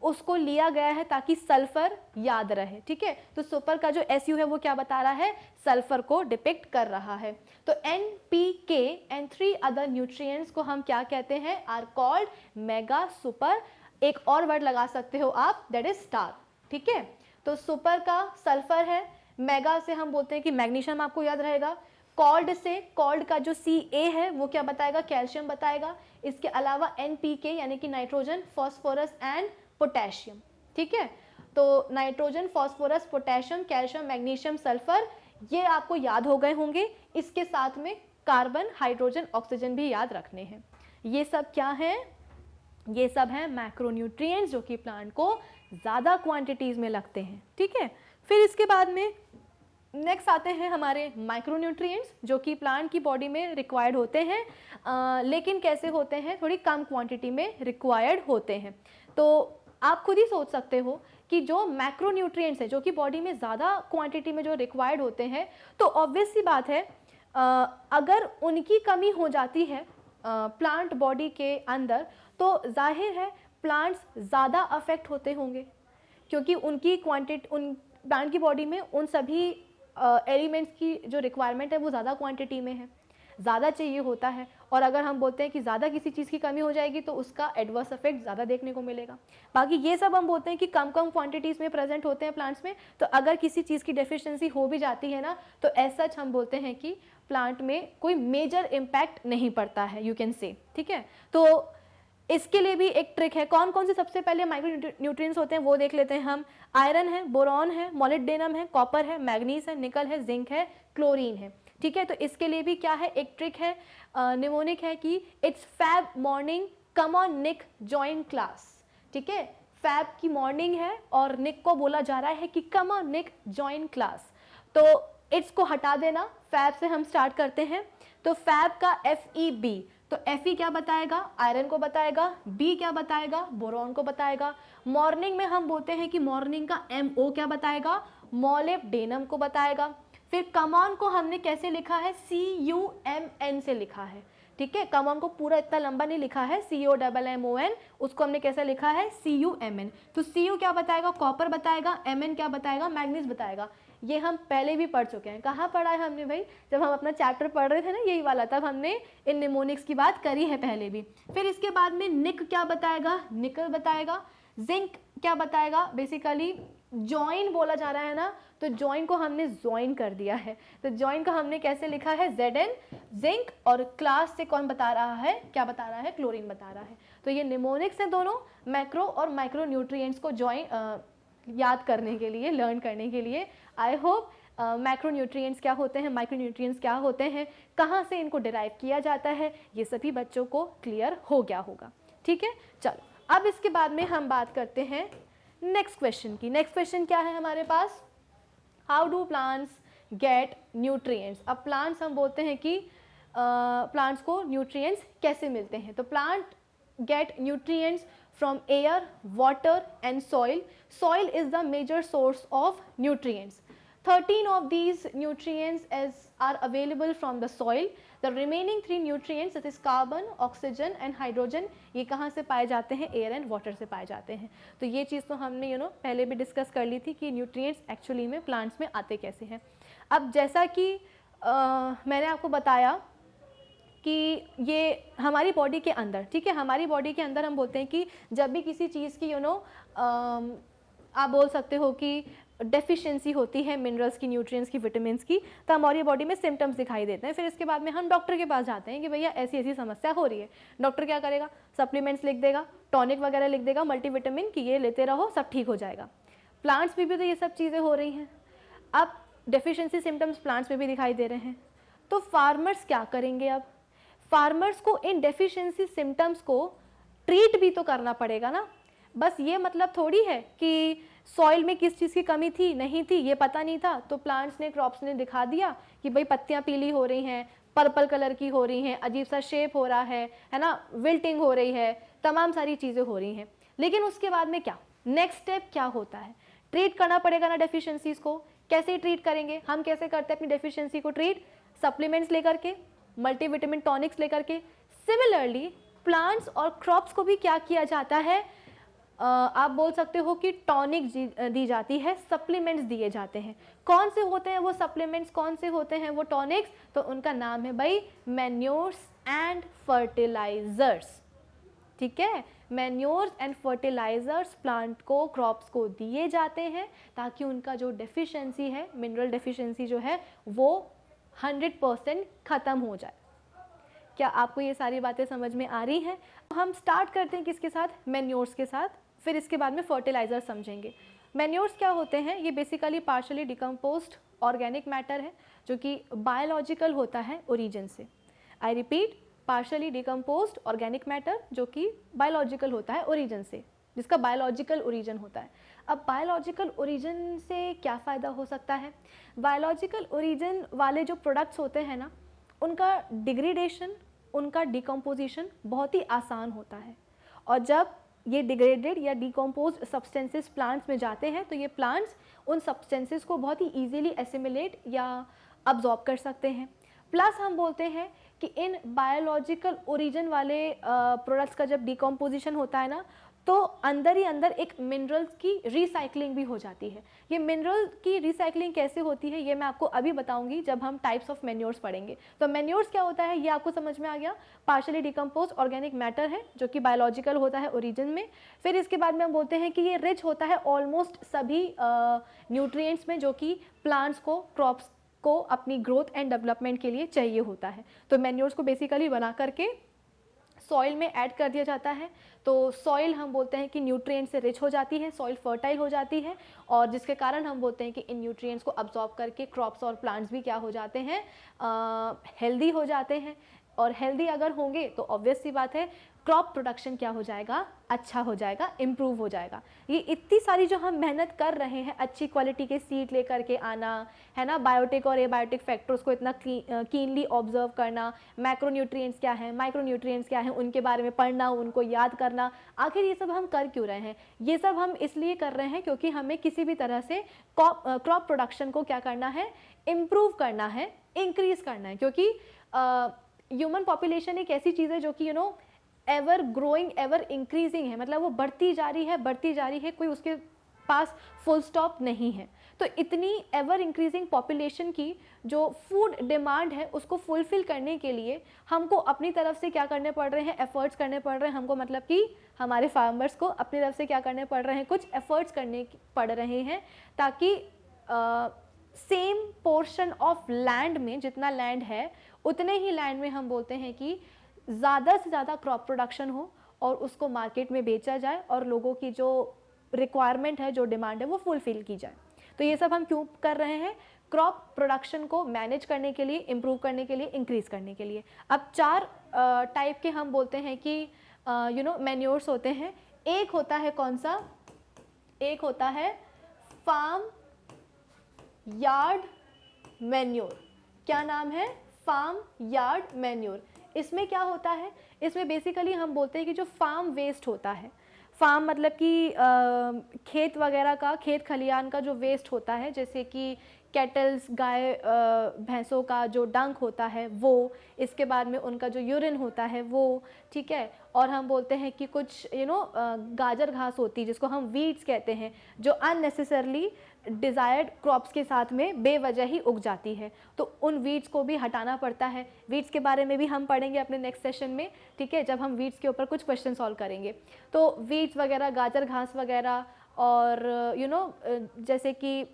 उसको लिया गया है ताकि सल्फर याद रहे, ठीक है, तो सुपर का जो SU है वो क्या बता रहा है, सल्फर को डिपिक्ट कर रहा है। तो NPK एंड 3 अदर न्यूट्रिएंट्स को हम क्या कहते हैं, आर कॉल्ड मेगा सुपर। एक और वर्ड लगा सकते हो आप, दैट इज स्टार, ठीक है। तो सुपर का सल्फर है, मेगा से हम बोलते हैं कि मैग्नीशियम आपको याद रहेगा, कॉल्ड से कॉल्ड का जो Ca है वो क्या बताएगा, कैल्शियम बताएगा। इसके अलावा NPK यानी कि नाइट्रोजन, फॉस्फोरस एंड पोटेशियम, ठीक है। तो nitrogen, phosphorus, potassium, calcium, magnesium, sulphur, ये आपको याद हो गए होंगे। इसके साथ में कार्बन, हाइड्रोजन, ऑक्सीजन भी याद रखने हैं। ये सब क्या है, ये सब हैं मैक्रोन्यूट्रिएंट्स जो कि प्लांट को ज़्यादा क्वांटिटीज़ में लगते हैं, ठीक है। फिर इसके बाद में नेक्स्ट आते हैं हमारे माइक्रोन्यूट्रिएंट्स जो कि प्लांट की बॉडी में रिक्वायर्ड होते हैं, लेकिन कैसे होते हैं, थोड़ी कम क्वांटिटी में रिक्वायर्ड होते हैं। तो आप खुद ही सोच सकते हो कि जो मैक्रोन्यूट्रिएंट्स है जो कि बॉडी में ज़्यादा क्वांटिटी में जो रिक्वायर्ड होते हैं, तो ऑब्वियस सी बात है अगर उनकी कमी हो जाती है प्लांट बॉडी के अंदर, तो जाहिर है प्लांट्स ज़्यादा अफेक्ट होते होंगे, क्योंकि उनकी क्वांटिटी, उन प्लांट की बॉडी में उन सभी एलिमेंट्स की जो रिक्वायरमेंट है वो ज़्यादा क्वांटिटी में है, ज़्यादा चाहिए होता है। और अगर हम बोलते हैं कि ज़्यादा किसी चीज़ की कमी हो जाएगी तो उसका एडवर्स इफेक्ट ज़्यादा देखने को मिलेगा। बाकी ये सब हम बोलते हैं कि कम कम क्वांटिटीज़ में प्रेजेंट होते हैं प्लांट्स में, तो अगर किसी चीज़ की डेफिशिएंसी हो भी जाती है ना, तो एज सच हम बोलते हैं कि प्लांट में कोई मेजर इम्पैक्ट नहीं पड़ता है, यू कैन से, ठीक है। तो इसके लिए भी एक ट्रिक है। कौन कौन से सबसे पहले माइक्रो न्यूट्रिएंट्स होते हैं वो देख लेते हैं हम। आयरन है, बोरॉन है, मोलिब्डेनम है, कॉपर है, मैग्नीज है, निकल है, जिंक है, क्लोरीन है, ठीक है। तो इसके लिए भी क्या है, एक ट्रिक है, निमोनिक है कि it's fab morning, come on Nick join class, ठीक है। फैब की मॉर्निंग है और निक को बोला जा रहा है कि come on Nick join class. तो इट्स को हटा देना, फैब से हम स्टार्ट करते हैं। तो फैब का FeB, तो Fe क्या बताएगा, आयरन को बताएगा, B क्या बताएगा, बोरॉन को बताएगा। मॉर्निंग में हम बोलते हैं कि मॉर्निंग का MO क्या बताएगा, मोलिब्डेनम को बताएगा। फिर कमॉन को हमने कैसे लिखा है, CUMN से लिखा है, ठीक है। कमॉन को पूरा इतना लंबा नहीं लिखा है, COMMON, उसको हमने कैसे लिखा है, CUMN। तो Cu क्या बताएगा, कॉपर बताएगा, Mn क्या बताएगा, मैग्नीज बताएगा। ये हम पहले भी पढ़ चुके हैं। कहाँ पढ़ा है हमने भाई, जब हम अपना चैप्टर पढ़ रहे थे ना यही वाला, तब हमने इन निमोनिक्स की बात करी है पहले भी। फिर इसके बाद में निक क्या बताएगा, निकल बताएगा। जिंक क्या बताएगा, बेसिकली जॉइन बोला जा रहा है ना, तो जॉइन को हमने जॉइन कर दिया है, तो जॉइन को हमने कैसे लिखा है, Zn, जिंक। और क्लास से कौन बता रहा है, क्या बता रहा है, क्लोरीन बता रहा है। तो ये निमोनिक्स हैं दोनों, मैक्रो और माइक्रो न्यूट्रिएंट्स को जॉइन याद करने के लिए, लर्न करने के लिए। आई होप मैक्रो न्यूट्रिएंट्स क्या होते हैं, माइक्रो न्यूट्रिएंट्स क्या होते हैं, कहाँ से इनको डिराइव किया जाता है, ये सभी बच्चों को क्लियर हो गया होगा, ठीक है। चलो अब इसके बाद में हम बात करते हैं नेक्स्ट क्वेश्चन की। नेक्स्ट क्वेश्चन क्या है हमारे पास, how do plants get nutrients. अब प्लांट्स हम बोलते हैं कि प्लांट्स को न्यूट्रिएंट्स कैसे मिलते हैं। तो plant get nutrients from air, water and soil. Soil is the major source of nutrients. 13 of these nutrients are available from the soil. The remaining 3 nutrients, that is carbon, oxygen and hydrogen, ये कहाँ से पाए जाते हैं, air and water से पाए जाते हैं। तो ये चीज़ तो हमने पहले भी डिस्कस कर ली थी कि nutrients एक्चुअली में प्लांट्स में आते कैसे हैं। अब जैसा कि मैंने आपको बताया कि ये हमारी बॉडी के अंदर, ठीक है, हमारी बॉडी के अंदर हम बोलते हैं कि जब भी किसी चीज़ की आप बोल सकते हो कि डेफिशिएंसी होती है मिनरल्स की, न्यूट्रिएंट्स की, विटामिन्स की, तो हमारी बॉडी में सिम्टम्स दिखाई देते हैं। फिर इसके बाद में हम डॉक्टर के पास जाते हैं कि भैया ऐसी ऐसी समस्या हो रही है। डॉक्टर क्या करेगा, सप्लीमेंट्स लिख देगा, टॉनिक वगैरह लिख देगा, मल्टीविटामिन कि ये लेते रहो सब ठीक हो जाएगा। प्लांट्स में भी तो ये सब चीज़ें हो रही हैं। अब डेफिशिएंसी सिम्टम्स प्लांट्स में भी दिखाई दे रहे हैं, तो फार्मर्स क्या करेंगे। अब फार्मर्स को इन डेफिशिएंसी सिम्टम्स को ट्रीट भी तो करना पड़ेगा ना। बस ये मतलब थोड़ी है कि सॉइल में किस चीज़ की कमी थी, नहीं थी, ये पता नहीं था, तो प्लांट्स ने, क्रॉप्स ने दिखा दिया कि भाई पत्तियां पीली हो रही हैं, पर्पल कलर की हो रही हैं, अजीब सा शेप हो रहा है ना, विल्टिंग हो रही है, तमाम सारी चीज़ें हो रही हैं। लेकिन उसके बाद में क्या, नेक्स्ट स्टेप क्या होता है, ट्रीट करना पड़ेगा ना डेफिशिएंसीज को। कैसे ट्रीट करेंगे, हम कैसे करते हैं अपनी डेफिशिएंसी को ट्रीट, सप्लीमेंट्स लेकर के, मल्टीविटामिन टॉनिक्स लेकर के। सिमिलरली प्लांट्स और क्रॉप्स को भी क्या किया जाता है, आप बोल सकते हो कि टॉनिक दी जाती है, सप्लीमेंट्स दिए जाते हैं। कौन से होते हैं वो सप्लीमेंट्स, कौन से होते हैं वो टॉनिक्स, तो उनका नाम है भाई मैन्योर्स एंड फर्टिलाइजर्स। ठीक है, मैन्योर्स एंड फर्टिलाइजर्स प्लांट को, क्रॉप्स को दिए जाते हैं ताकि उनका जो डेफिशिएंसी है, मिनरल डेफिशिएंसी जो है वो 100% ख़त्म हो जाए। क्या आपको ये सारी बातें समझ में आ रही हैं? हम स्टार्ट करते हैं किसके साथ, मैन्योर्स के साथ, फिर इसके बाद में फर्टिलाइजर समझेंगे। मैन्योर्स क्या होते हैं, ये basically partially decomposed organic matter है जो कि बायोलॉजिकल होता है ओरिजिन से। I repeat, partially decomposed organic matter जो कि बायोलॉजिकल होता है ओरिजिन से, जिसका बायोलॉजिकल ओरिजिन होता है। अब बायोलॉजिकल ओरिजिन से क्या फ़ायदा हो सकता है, बायोलॉजिकल ओरिजिन वाले जो प्रोडक्ट्स होते हैं ना, उनका डिग्रेडेशन, उनका डिकम्पोजिशन बहुत ही आसान होता है। और जब ये डिग्रेडेड या डिकम्पोज्ड सब्सटेंसेस प्लांट्स में जाते हैं तो ये प्लांट्स उन सब्सटेंसेस को बहुत ही इजीली एसिमिलेट या अब्जॉर्ब कर सकते हैं। प्लस हम बोलते हैं कि इन बायोलॉजिकल ओरिजिन वाले प्रोडक्ट्स का जब डिकम्पोजिशन होता है ना, तो अंदर ही अंदर एक मिनरल्स की रिसाइकलिंग भी हो जाती है। ये मिनरल की रिसाइकलिंग कैसे होती है ये मैं आपको अभी बताऊंगी जब हम टाइप्स ऑफ मैन्योर्स पढ़ेंगे। तो मैन्योर्स क्या होता है ये आपको समझ में आ गया, पार्शली डिकम्पोज ऑर्गेनिक मैटर है जो कि बायोलॉजिकल होता है ओरिजिन में। फिर इसके बाद में हम बोलते हैं कि ये रिच होता है ऑलमोस्ट सभी न्यूट्रिएंट्स में जो कि प्लांट्स को, क्रॉप्स को अपनी ग्रोथ एंड डेवलपमेंट के लिए चाहिए होता है। तो मैन्योर्स को बेसिकली बना करके सॉइल में ऐड कर दिया जाता है, तो सॉइल हम बोलते हैं कि न्यूट्रिएंट से रिच हो जाती है, सॉइल फर्टाइल हो जाती है, और जिसके कारण हम बोलते हैं कि इन न्यूट्रिएंट्स को अब्जॉर्ब करके क्रॉप्स और प्लांट्स भी क्या हो जाते हैं, हेल्दी हो जाते हैं। और हेल्दी अगर होंगे तो ऑब्वियस सी बात है क्रॉप प्रोडक्शन क्या हो जाएगा, अच्छा हो जाएगा, इम्प्रूव हो जाएगा। ये इतनी सारी जो हम मेहनत कर रहे हैं अच्छी क्वालिटी के सीड लेकर के आना है ना, बायोटिक और एबायोटिक फैक्टर्स को इतना कीनली ऑब्जर्व करना, मैक्रोन्यूट्रिएंट्स क्या हैं, माइक्रोन्यूट्रिएंट्स क्या हैं, उनके बारे में पढ़ना, उनको याद करना, आखिर ये सब हम कर क्यों रहे हैं? ये सब हम इसलिए कर रहे हैं क्योंकि हमें किसी भी तरह से क्रॉप प्रोडक्शन को क्या करना है, इम्प्रूव करना है, इंक्रीज करना है। क्योंकि ह्यूमन पॉपुलेशन एक ऐसी चीज़ है जो कि एवर ग्रोइंग, एवर इंक्रीजिंग है, मतलब वो बढ़ती जा रही है, कोई उसके पास फुल स्टॉप नहीं है। तो इतनी एवर इंक्रीजिंग पॉपुलेशन की जो फूड डिमांड है उसको फुलफिल करने के लिए हमको अपनी तरफ से क्या करने पड़ रहे हैं, एफर्ट्स करने पड़ रहे हैं हमको, मतलब कि हमारे फार्मर्स को अपनी तरफ से क्या करने पड़ रहे हैं, कुछ एफर्ट्स करने पड़ रहे हैं ताकि सेम पोर्शन ऑफ लैंड में, जितना लैंड है उतने ही लैंड में हम बोलते हैं कि ज़्यादा से ज़्यादा क्रॉप प्रोडक्शन हो और उसको मार्केट में बेचा जाए और लोगों की जो रिक्वायरमेंट है, जो डिमांड है वो फुलफिल की जाए। तो ये सब हम क्यों कर रहे हैं, क्रॉप प्रोडक्शन को मैनेज करने के लिए, इम्प्रूव करने के लिए, इंक्रीज़ करने के लिए। अब 4 टाइप के हम बोलते हैं कि मैन्योर्स होते हैं। एक होता है कौन सा, एक होता है फार्म यार्ड मैन्योर। क्या नाम है, फार्म यार्ड मैन्योर। इसमें क्या होता है, इसमें बेसिकली हम बोलते हैं कि जो फार्म वेस्ट होता है, फार्म मतलब कि खेत वगैरह का, खेत खलियान का जो वेस्ट होता है, जैसे कि कैटल्स, गाय भैंसों का जो डंक होता है वो, इसके बाद में उनका जो यूरिन होता है वो, ठीक है। और हम बोलते हैं कि कुछ गाजर घास होती है जिसको हम वीड्स कहते हैं, जो अननेसेसरली डिज़ायर्ड क्रॉप्स के साथ में बेवजह ही उग जाती है, तो उन वीड्स को भी हटाना पड़ता है। वीड्स के बारे में भी हम पढ़ेंगे अपने नेक्स्ट सेशन में, ठीक है, जब हम वीड्स के ऊपर कुछ क्वेश्चन सॉल्व करेंगे। तो वीड्स वगैरह, गाजर घास वगैरह, और जैसे कि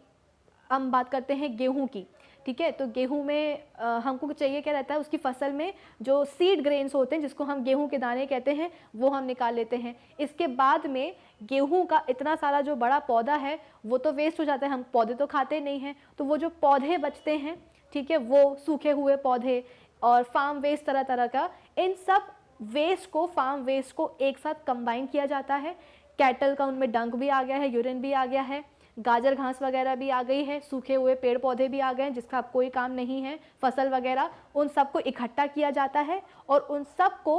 हम बात करते हैं गेहूं की, ठीक है, तो गेहूं में हमको चाहिए क्या रहता है, उसकी फसल में जो सीड ग्रेन्स होते हैं जिसको हम गेहूं के दाने कहते हैं वो हम निकाल लेते हैं। इसके बाद में गेहूं का इतना सारा जो बड़ा पौधा है वो तो वेस्ट हो जाता है, हम पौधे तो खाते नहीं हैं, तो वो जो पौधे बचते हैं, ठीक है, वो सूखे हुए पौधे और फार्म वेस्ट तरह तरह का, इन सब वेस्ट को, फार्म वेस्ट को एक साथ कंबाइन किया जाता है। कैटल का उनमें डंक भी आ गया है, यूरिन भी आ गया है, गाजर घास वगैरह भी आ गई है, सूखे हुए पेड़ पौधे भी आ गए हैं जिसका अब कोई काम नहीं है, फसल वगैरह, उन सबको इकट्ठा किया जाता है और उन सब को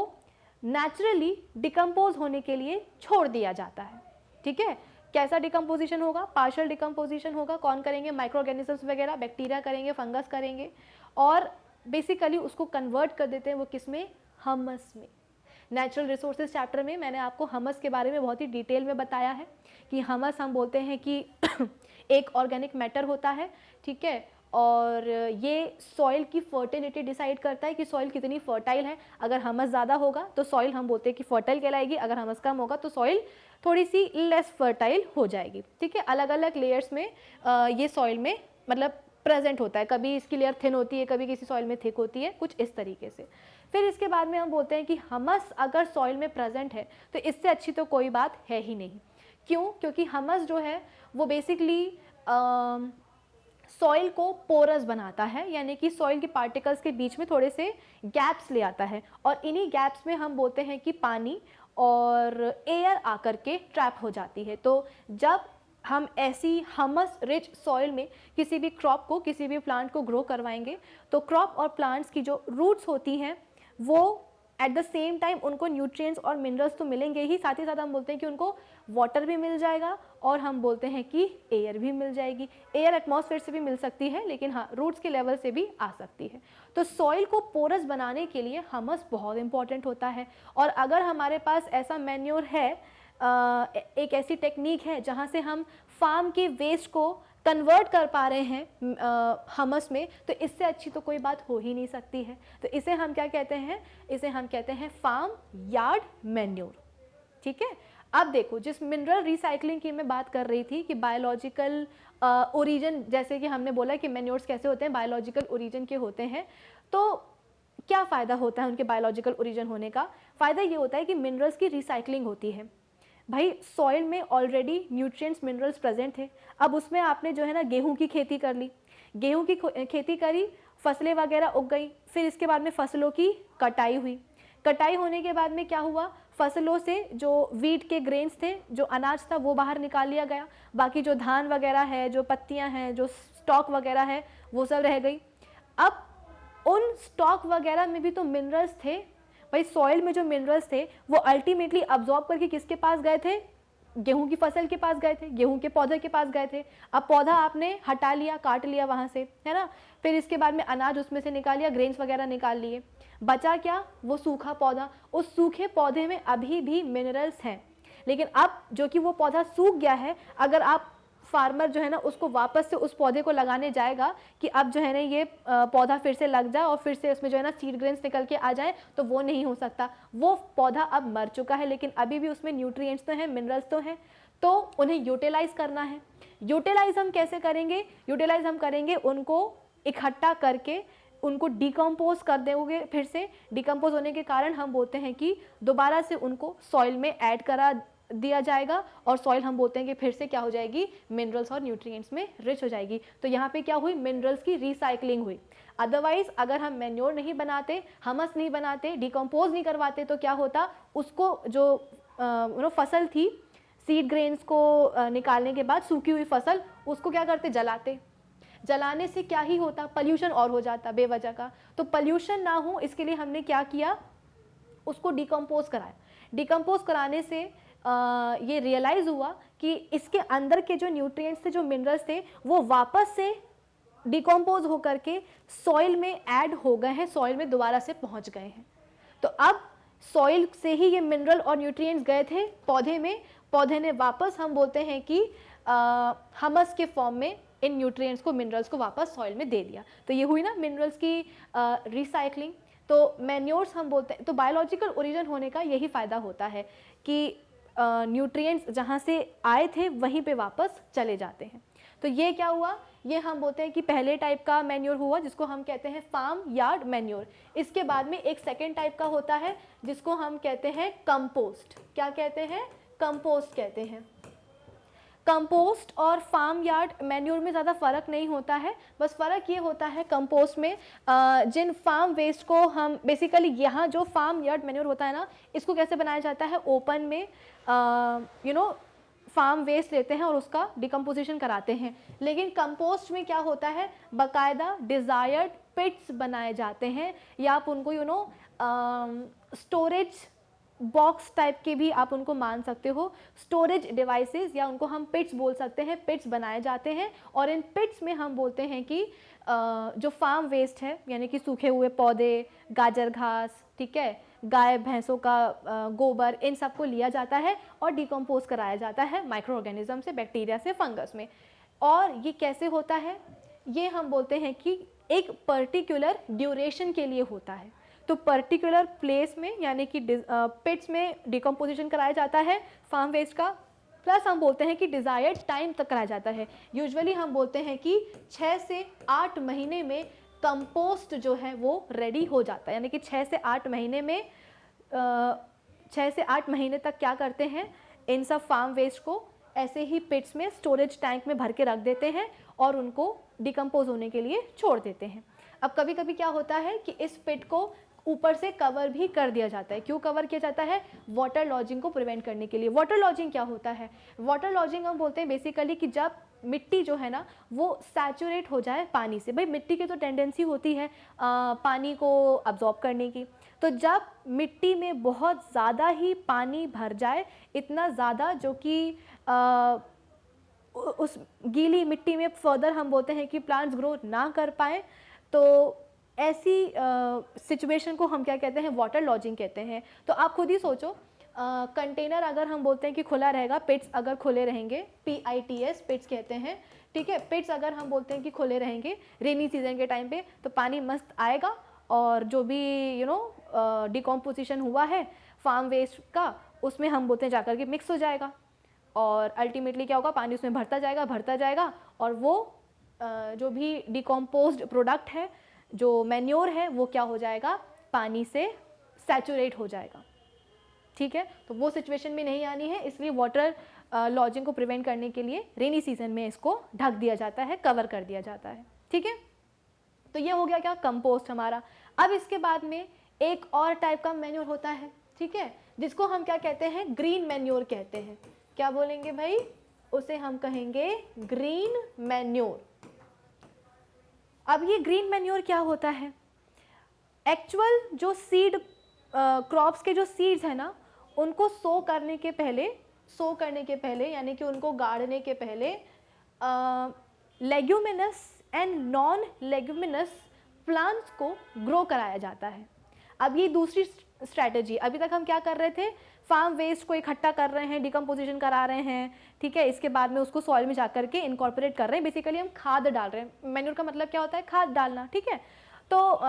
नेचुरली डिकम्पोज होने के लिए छोड़ दिया जाता है, ठीक है। कैसा डिकम्पोजिशन होगा, पार्शियल डिकम्पोजिशन होगा। कौन करेंगे, माइक्रो ऑर्गेनिजम्स वगैरह, बैक्टीरिया करेंगे, फंगस करेंगे, और बेसिकली उसको कन्वर्ट कर देते हैं वो किस में, हमस में। नेचुरल रिसोर्सेज चैप्टर में मैंने आपको हमस के बारे में बहुत ही डिटेल में बताया है कि हमस हम बोलते हैं कि एक ऑर्गेनिक मैटर होता है, ठीक है, और ये सॉइल की फर्टिलिटी डिसाइड करता है कि सॉइल कितनी फर्टाइल है। अगर हमस ज़्यादा होगा तो सॉइल हम बोलते हैं कि फर्टाइल कहलाएगी, अगर हमस कम होगा तो सॉइल थोड़ी सी लेस फर्टाइल हो जाएगी, ठीक है। अलग अलग लेयर्स में ये सॉइल में मतलब प्रेजेंट होता है, कभी इसकी लेयर थिन होती है, कभी किसी सॉइल में थिक होती है, कुछ इस तरीके से। फिर इसके बाद में हम बोलते हैं कि हमस अगर सॉइल में प्रेजेंट है तो इससे अच्छी तो कोई बात है ही नहीं। क्यों? क्योंकि हमस जो है वो बेसिकली सॉइल को पोरस बनाता है, यानी कि सॉइल के पार्टिकल्स के बीच में थोड़े से गैप्स ले आता है, और इन्हीं गैप्स में हम बोलते हैं कि पानी और एयर आकर के ट्रैप हो जाती है। तो जब हम ऐसी हमस रिच सॉइल में किसी भी क्रॉप को, किसी भी प्लांट को ग्रो करवाएंगे तो क्रॉप और प्लांट्स की जो रूट्स होती हैं वो एट द सेम टाइम उनको न्यूट्रिएंट्स और मिनरल्स तो मिलेंगे ही, साथ ही साथ हम बोलते हैं कि उनको वाटर भी मिल जाएगा, और हम बोलते हैं कि एयर भी मिल जाएगी। एयर एटमॉस्फेयर से भी मिल सकती है, लेकिन हाँ रूट्स के लेवल से भी आ सकती है। तो सॉइल को पोरस बनाने के लिए हमस बहुत इंपॉर्टेंट होता है। और अगर हमारे पास ऐसा मैन्योर है, एक ऐसी टेक्निक है जहाँ से हम फार्म के वेस्ट को कन्वर्ट कर पा रहे हैं हमस में, तो इससे अच्छी तो कोई बात हो ही नहीं सकती है। तो इसे हम क्या कहते हैं, इसे हम कहते हैं फार्म यार्ड मैन्योर, ठीक है। अब देखो, जिस मिनरल रिसाइकलिंग की मैं बात कर रही थी कि बायोलॉजिकल ओरिजिन, जैसे कि हमने बोला कि मैन्योर्स कैसे होते हैं, बायोलॉजिकल ओरिजिन के होते हैं, तो क्या फ़ायदा होता है उनके बायोलॉजिकल ओरिजिन होने का? फ़ायदा ये होता है कि मिनरल्स की रिसाइकलिंग होती है। भाई सॉइल में ऑलरेडी न्यूट्रिएंट्स मिनरल्स प्रेजेंट थे, अब उसमें आपने जो है ना गेहूं की खेती कर ली, गेहूं की खेती करी, फसलें वगैरह उग गई, फिर इसके बाद में फसलों की कटाई हुई। कटाई होने के बाद में क्या हुआ, फसलों से जो वीट के ग्रेन्स थे, जो अनाज था वो बाहर निकाल लिया गया, बाकी जो धान वगैरह है, जो पत्तियां हैं, जो स्टॉक वगैरह है, वो सब रह गई। अब उन स्टॉक वगैरह में भी तो मिनरल्स थे भाई, सॉइल में जो मिनरल्स थे वो अल्टीमेटली अब्जॉर्ब करके किसके पास गए थे, गेहूं की फसल के पास गए थे, गेहूं के पौधे के पास गए थे। अब पौधा आपने हटा लिया, काट लिया वहां से, है ना, फिर इसके बाद में अनाज उसमें से निकाल लिया, ग्रेन्स वगैरह निकाल लिए, बचा क्या, वो सूखा पौधा। उस सूखे पौधे में अभी भी मिनरल्स हैं, लेकिन अब जो कि वो पौधा सूख गया है, अगर आप फार्मर जो है ना उसको वापस से उस पौधे को लगाने जाएगा कि अब जो है ना ये पौधा फिर से लग जाए और फिर से उसमें जो है ना सीड ग्रेन्स निकल के आ जाए, तो वो नहीं हो सकता। वो पौधा अब मर चुका है, लेकिन अभी भी उसमें न्यूट्रिएंट्स तो हैं, मिनरल्स तो हैं, तो उन्हें यूटिलाइज करना है। यूटिलाइज हम कैसे करेंगे, यूटिलाइज हम करेंगे उनको इकट्ठा करके, उनको डिकम्पोज कर देंगे, फिर से डिकम्पोज होने के कारण हम बोलते हैं कि दोबारा से उनको सॉइल में ऐड करा दिया जाएगा, और सॉइल हम बोलते हैं कि फिर से क्या हो जाएगी, मिनरल्स और न्यूट्रिएंट्स में रिच हो जाएगी। तो यहाँ पे क्या हुई, मिनरल्स की रिसाइकलिंग हुई। अदरवाइज अगर हम मैन्योर नहीं बनाते, हमस नहीं बनाते, डिकम्पोज नहीं करवाते, तो क्या होता, उसको जो फसल थी, सीड ग्रेन्स को निकालने के बाद सूखी हुई फसल, उसको क्या करते, जलाते। जलाने से क्या ही होता, पॉल्यूशन और हो जाता बेवजह का। तो पॉल्यूशन ना हो इसके लिए हमने क्या किया, उसको डिकम्पोज कराया। डिकम्पोज कराने से ये रियलाइज़ हुआ कि इसके अंदर के जो न्यूट्रिएंट्स थे, जो मिनरल्स थे, वो वापस से डिकम्पोज होकर के सॉइल में ऐड हो गए हैं, सॉइल में दोबारा से पहुंच गए हैं। तो अब सॉइल से ही ये मिनरल और न्यूट्रिएंट्स गए थे पौधे में, पौधे ने वापस हम बोलते हैं कि हमस के फॉर्म में इन न्यूट्रिएंट्स को, मिनरल्स को वापस सॉइल में दे दिया। तो ये हुई ना मिनरल्स की रिसाइकलिंग। तो मैन्योर्स हम बोलते हैं, तो बायोलॉजिकल ओरिजिन होने का यही फ़ायदा होता है कि न्यूट्रिएंट्स जहाँ से आए थे वहीं पे वापस चले जाते हैं। तो ये क्या हुआ, ये हम बोलते हैं कि पहले टाइप का मैन्योर हुआ जिसको हम कहते हैं फार्म यार्ड मैन्योर। इसके बाद में एक सेकेंड टाइप का होता है जिसको हम कहते हैं कंपोस्ट। क्या कहते हैं, कंपोस्ट कहते हैं। कंपोस्ट और फार्म यार्ड मैन्योर में ज़्यादा फ़र्क नहीं होता है, बस फ़र्क ये होता है कंपोस्ट में जिन फार्म वेस्ट को हम बेसिकली, यहाँ जो फार्म यार्ड मैन्योर होता है ना, इसको कैसे बनाया जाता है, ओपन में फार्म वेस्ट लेते हैं और उसका डिकम्पोजिशन कराते हैं। लेकिन कंपोस्ट में क्या होता है, बाकायदा डिज़ायर्ड पिट्स बनाए जाते हैं, या आप उनको स्टोरेज बॉक्स टाइप के भी आप उनको मान सकते हो, स्टोरेज डिवाइसेस, या उनको हम पिट्स बोल सकते हैं। पिट्स बनाए जाते हैं और इन पिट्स में हम बोलते हैं कि जो फार्म वेस्ट है, यानी कि सूखे हुए पौधे, गाजर घास, ठीक है, गाय भैंसों का गोबर, इन सबको लिया जाता है और डिकम्पोज कराया जाता है माइक्रो ऑर्गेनिज्म से, बैक्टीरिया से, फंगस में। और ये कैसे होता है, ये हम बोलते हैं कि एक पर्टिकुलर ड्यूरेशन के लिए होता है। तो पर्टिकुलर प्लेस में, यानी कि पिट्स में डिकम्पोजिशन कराया जाता है फार्म वेस्ट का, प्लस हम बोलते हैं कि डिज़ायर्ड टाइम तक कराया जाता है। यूजुअली हम बोलते हैं कि 6 से 8 महीने में कंपोस्ट जो है वो रेडी हो जाता है, यानी कि 6 से 8 महीने में 6 से 8 महीने तक क्या करते हैं, इन सब फार्म वेस्ट को ऐसे ही पिट्स में स्टोरेज टैंक में भर के रख देते हैं और उनको डिकम्पोज होने के लिए छोड़ देते हैं। अब कभी कभी क्या होता है कि इस पिट को ऊपर से कवर भी कर दिया जाता है। क्यों कवर किया जाता है? वाटर लॉजिंग को प्रिवेंट करने के लिए। वाटर लॉजिंग क्या होता है? वाटर लॉजिंग हम बोलते हैं बेसिकली कि जब मिट्टी जो है ना वो सैचुरेट हो जाए पानी से। भाई मिट्टी की तो टेंडेंसी होती है पानी को अब्जॉर्ब करने की, तो जब मिट्टी में बहुत ज़्यादा ही पानी भर जाए, इतना ज़्यादा जो कि उस गीली मिट्टी में फर्दर हम बोलते हैं कि प्लांट्स ग्रो ना कर पाए, तो ऐसी सिचुएशन को हम क्या कहते हैं? वाटर लॉजिंग कहते हैं। तो आप खुद ही सोचो, कंटेनर अगर हम बोलते हैं कि खुला रहेगा, पिट्स अगर खुले रहेंगे, PITS पिट्स कहते हैं, ठीक है, पिट्स अगर हम बोलते हैं कि खुले रहेंगे रेनी सीजन के टाइम पे, तो पानी मस्त आएगा और जो भी डिकम्पोजिशन हुआ है फार्म वेस्ट का, उसमें हम बोलते हैं जाकर के मिक्स हो जाएगा और अल्टीमेटली क्या होगा, पानी उसमें भरता जाएगा और वो जो भी डिकम्पोज्ड प्रोडक्ट है, जो मैन्योर है, वो क्या हो जाएगा, पानी से सैचुरेट हो जाएगा। ठीक है, तो वो सिचुएशन भी नहीं आनी है, इसलिए वाटर लॉजिंग को प्रिवेंट करने के लिए रेनी सीजन में इसको ढक दिया जाता है, कवर कर दिया जाता है। ठीक है, तो ये हो गया क्या, कंपोस्ट हमारा। अब इसके बाद में एक और टाइप का मैन्योर होता है, ठीक है, जिसको हम क्या कहते हैं, ग्रीन मैन्योर कहते हैं। क्या बोलेंगे भाई? उसे हम कहेंगे ग्रीन मैन्योर। अब ये ग्रीन मैन्योर क्या होता है? एक्चुअल जो सीड क्रॉप्स के जो सीड्स है ना, उनको सो करने के पहले यानी कि उनको गाड़ने के पहले leguminous and non leguminous plants को ग्रो कराया जाता है। अब ये दूसरी स्ट्रैटेजी, अभी तक हम क्या कर रहे थे, फार्म वेस्ट को इकट्ठा कर रहे हैं, डिकम्पोजिशन करा रहे हैं, ठीक है, इसके बाद में उसको सॉइल में जाकर के इनकॉर्पोरेट कर रहे हैं, बेसिकली हम खाद डाल रहे हैं। मैन्योर का मतलब क्या होता है? खाद डालना, ठीक है। तो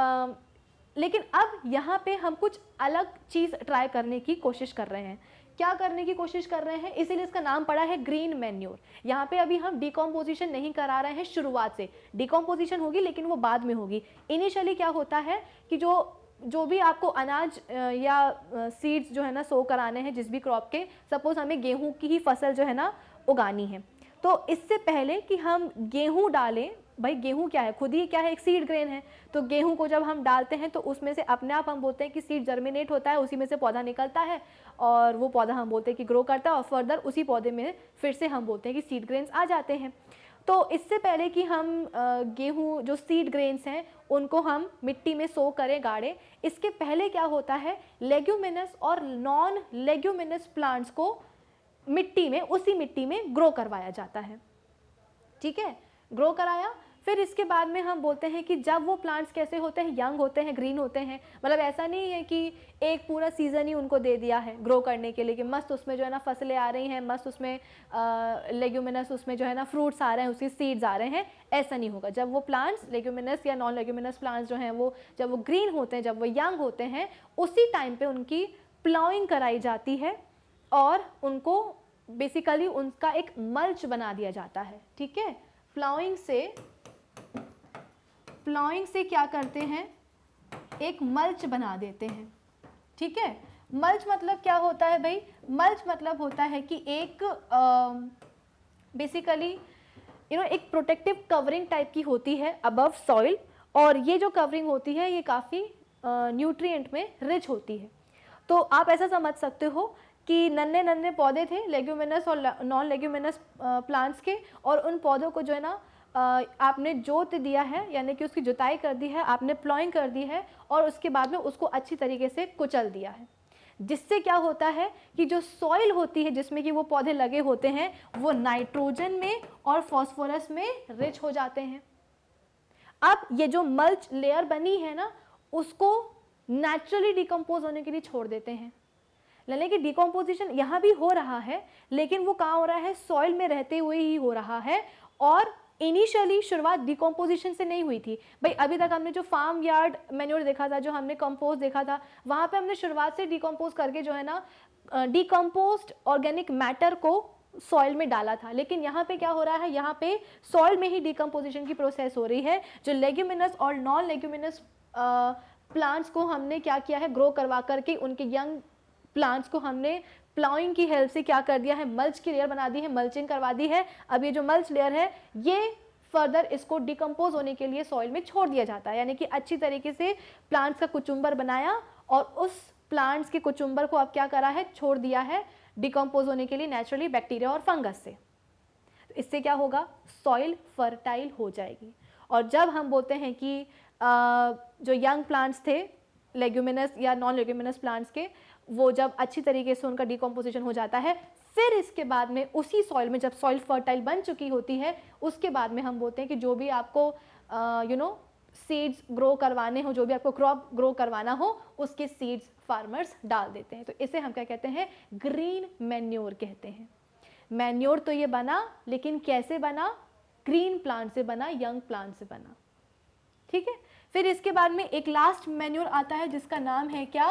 लेकिन अब यहाँ पे हम कुछ अलग चीज़ ट्राई करने की कोशिश कर रहे हैं। क्या करने की कोशिश कर रहे हैं? इसीलिए इसका नाम पड़ा है ग्रीन मैन्योर। यहाँ पे अभी हम डिकम्पोजिशन नहीं करा रहे हैं शुरुआत से, डिकम्पोजिशन होगी लेकिन वो बाद में होगी। इनिशियली क्या होता है कि जो भी आपको अनाज या सीड्स जो है ना सो कराने हैं जिस भी क्रॉप के, सपोज हमें गेहूं की ही फसल जो है ना उगानी है, तो इससे पहले कि हम गेहूं डालें, भाई गेहूं क्या है, खुद ही क्या है, एक सीड ग्रेन है, तो गेहूं को जब हम डालते हैं तो उसमें से अपने आप हम बोलते हैं कि सीड जर्मिनेट होता है, उसी में से पौधा निकलता है और वो पौधा हम बोलते हैं कि ग्रो करता है और फर्दर उसी पौधे में फिर से हम बोलते हैं कि सीड ग्रेन्स आ जाते हैं। तो इससे पहले कि हम गेहूं जो सीड ग्रेन्स हैं उनको हम मिट्टी में सो करें, गाड़े, इसके पहले क्या होता है, लेग्यूमिनस और नॉन लेग्यूमिनस प्लांट्स को मिट्टी में, उसी मिट्टी में ग्रो करवाया जाता है। ठीक है, ग्रो कराया, फिर इसके बाद में हम बोलते हैं कि जब वो प्लांट्स कैसे होते हैं, यंग होते हैं, ग्रीन होते हैं, मतलब ऐसा नहीं है कि एक पूरा सीज़न ही उनको दे दिया है ग्रो करने के लिए कि मस्त उसमें जो है ना फसलें आ रही हैं, मस्त उसमें लेग्यूमिनस, उसमें जो है ना फ्रूट्स आ रहे हैं, उसकी सीड्स आ रहे हैं, ऐसा नहीं होगा। जब वो प्लांट्स लेग्यूमिनस या नॉन लेग्यूमिनस प्लांट्स जो हैं वो जब वो ग्रीन होते हैं, जब वो यंग होते हैं, उसी टाइम पर उनकी प्लाउइंग कराई जाती है और उनको बेसिकली उनका एक मल्च बना दिया जाता है। ठीक है, प्लाउइंग से क्या करते हैं, एक मल्च बना देते हैं। ठीक है, मल्च मतलब क्या होता है भाई? मल्च मतलब होता है कि एक बेसिकली एक प्रोटेक्टिव कवरिंग टाइप की होती है अबव सॉइल, और ये जो कवरिंग होती है ये काफ़ी न्यूट्रिएंट में रिच होती है। तो आप ऐसा समझ सकते हो कि नन्हे नन्हे पौधे थे लेग्यूमिनस और नॉन लेग्यूमिनस प्लांट्स के, और उन पौधों को जो है ना आपने जोत दिया है, यानी कि उसकी जुताई कर दी है, आपने प्लॉइंग कर दी है और उसके बाद में उसको अच्छी तरीके से कुचल दिया है। जिससे क्या होता है कि जो सॉइल होती है जिसमें कि वो पौधे लगे होते हैं वो नाइट्रोजन में और फास्फोरस में रिच हो जाते हैं। अब ये जो मल्च लेयर बनी है ना, उसको नेचुरली डिकम्पोज होने के लिए छोड़ देते हैं। यानी कि डिकम्पोजिशन यहाँ भी हो रहा है, लेकिन वो कहाँ हो रहा है, सॉइल में रहते हुए ही हो रहा है। और इनिशियली शुरुआत डिकम्पोजिशन से नहीं हुई थी भाई। अभी तक हमने जो फार्म यार्ड मैन्योर देखा था, जो हमने कंपोस्ट देखा था, वहाँ पे हमने शुरुआत से डिकम्पोज करके जो है ना डिकम्पोज्ड ऑर्गेनिक मैटर को सॉइल में डाला था। लेकिन यहाँ पे क्या हो रहा है, यहाँ पे सॉइल में ही डिकम्पोजिशन की प्रोसेस हो रही है। जो लेग्यूमिनस और नॉन लेग्यूमिनस प्लांट्स को हमने क्या किया है, ग्रो करवा करके उनके यंग प्लांट्स को हमने प्लाउइंग की हेल्प से क्या कर दिया है, मल्च की लेयर बना दी है, मल्चिंग करवा दी है। अब ये जो मल्च लेयर है ये फर्दर इसको डिकम्पोज होने के लिए सॉइल में छोड़ दिया जाता है। यानी कि अच्छी तरीके से प्लांट्स का कुचुम्बर बनाया और उस प्लांट्स के कुचुम्बर को अब क्या करा है, छोड़ दिया है डिकम्पोज होने के लिए नेचुरली बैक्टीरिया और फंगस से। तो इससे क्या होगा, सॉइल फर्टाइल हो जाएगी। और जब हम बोलते हैं कि जो यंग प्लांट्स थे लेग्यूमिनस या नॉन लेग्यूमिनस प्लांट्स के, वो जब अच्छी तरीके से उनका डिकम्पोजिशन हो जाता है, फिर इसके बाद में उसी सॉइल में जब सॉइल फर्टाइल बन चुकी होती है, उसके बाद में हम बोलते हैं कि जो भी आपको सीड्स ग्रो करवाने हो, जो भी आपको क्रॉप ग्रो करवाना हो, उसके सीड्स फार्मर्स डाल देते हैं। तो इसे हम क्या कहते हैं, ग्रीन मैन्योर कहते हैं। मैन्योर तो ये बना, लेकिन कैसे बना, ग्रीन प्लांट से बना, यंग प्लांट से बना। ठीक है। फिर इसके बाद में एक लास्ट मैन्योर आता है जिसका नाम है क्या,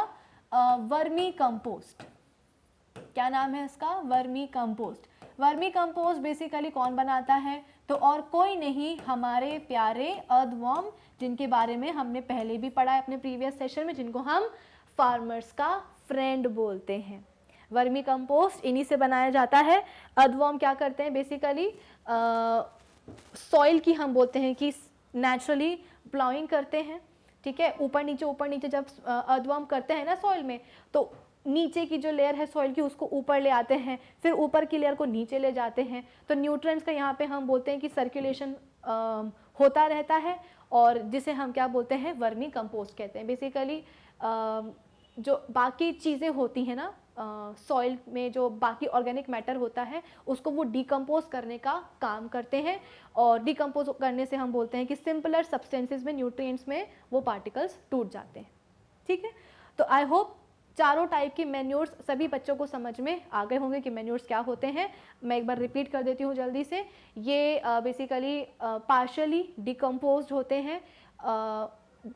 वर्मी कंपोस्ट। क्या नाम है इसका, vermi compost. Vermi compost basically कौन बनाता है, तो और कोई नहीं, हमारे प्यारे अर्थवर्म, जिनके बारे में हमने पहले भी पढ़ा है अपने प्रीवियस सेशन में, जिनको हम फार्मर्स का फ्रेंड बोलते हैं। वर्मी कंपोस्ट इन्हीं से बनाया जाता है। अर्थवर्म क्या करते हैं, बेसिकली सॉइल की हम बोलते हैं कि नेचुरली प्लाउइंग करते हैं। ठीक है, ऊपर नीचे जब अर्थवर्म करते हैं ना सॉइल में, तो नीचे की जो लेयर है सॉइल की उसको ऊपर ले आते हैं, फिर ऊपर की लेयर को नीचे ले जाते हैं। तो न्यूट्रिएंट्स का यहाँ पे हम बोलते हैं कि सर्कुलेशन होता रहता है, और जिसे हम क्या बोलते हैं, वर्मी कंपोस्ट कहते हैं। बेसिकली जो बाकी चीज़ें होती हैं ना सॉइल में, जो बाकी ऑर्गेनिक मैटर होता है, उसको वो डिकम्पोज करने का काम करते हैं। और डिकम्पोज करने से हम बोलते हैं कि सिंपलर सब्सटेंसेस में, न्यूट्रिएंट्स में वो पार्टिकल्स टूट जाते हैं। ठीक है, तो आई होप चारों टाइप की मैन्योर्स सभी बच्चों को समझ में आ गए होंगे कि मैन्योर्स क्या होते हैं। मैं एक बार रिपीट कर देती हूँ जल्दी से। ये बेसिकली पार्शली डिकम्पोज्ड होते हैं।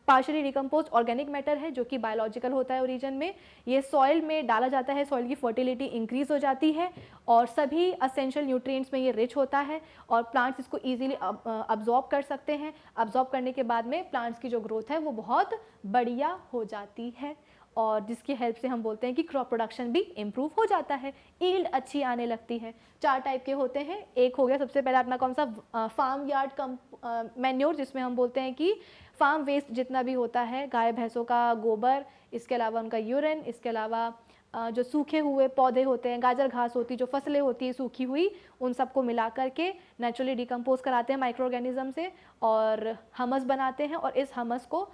पार्शली डिकम्पोज ऑर्गेनिक मैटर है जो कि बायोलॉजिकल होता है ओरिजिन में। ये सॉइल में डाला जाता है, सॉइल की फर्टिलिटी इंक्रीज हो जाती है और सभी असेंशियल न्यूट्रिएंट्स में ये रिच होता है और प्लांट्स इसको इजीली अब्जॉर्ब कर सकते हैं। अब्जॉर्ब करने के बाद में प्लांट्स की जो ग्रोथ है वो बहुत बढ़िया हो जाती है और जिसकी हेल्प से हम बोलते हैं कि क्रॉप प्रोडक्शन भी इम्प्रूव हो जाता है, ईल्ड अच्छी आने लगती है। चार टाइप के होते हैं। एक हो गया सबसे पहला अपना कौन सा, फार्म यार्ड मैन्योर, जिसमें हम बोलते हैं कि फार्म वेस्ट जितना भी होता है, गाय भैंसों का गोबर, इसके अलावा उनका यूरिन, इसके अलावा जो सूखे हुए पौधे होते हैं, गाजर घास होती है, जो फसलें होती है सूखी हुई, उन सबको मिला करके नेचुरली डिकम्पोज कराते हैं माइक्रो ऑर्गेनिज्म से और हमस बनाते हैं और इस हमस को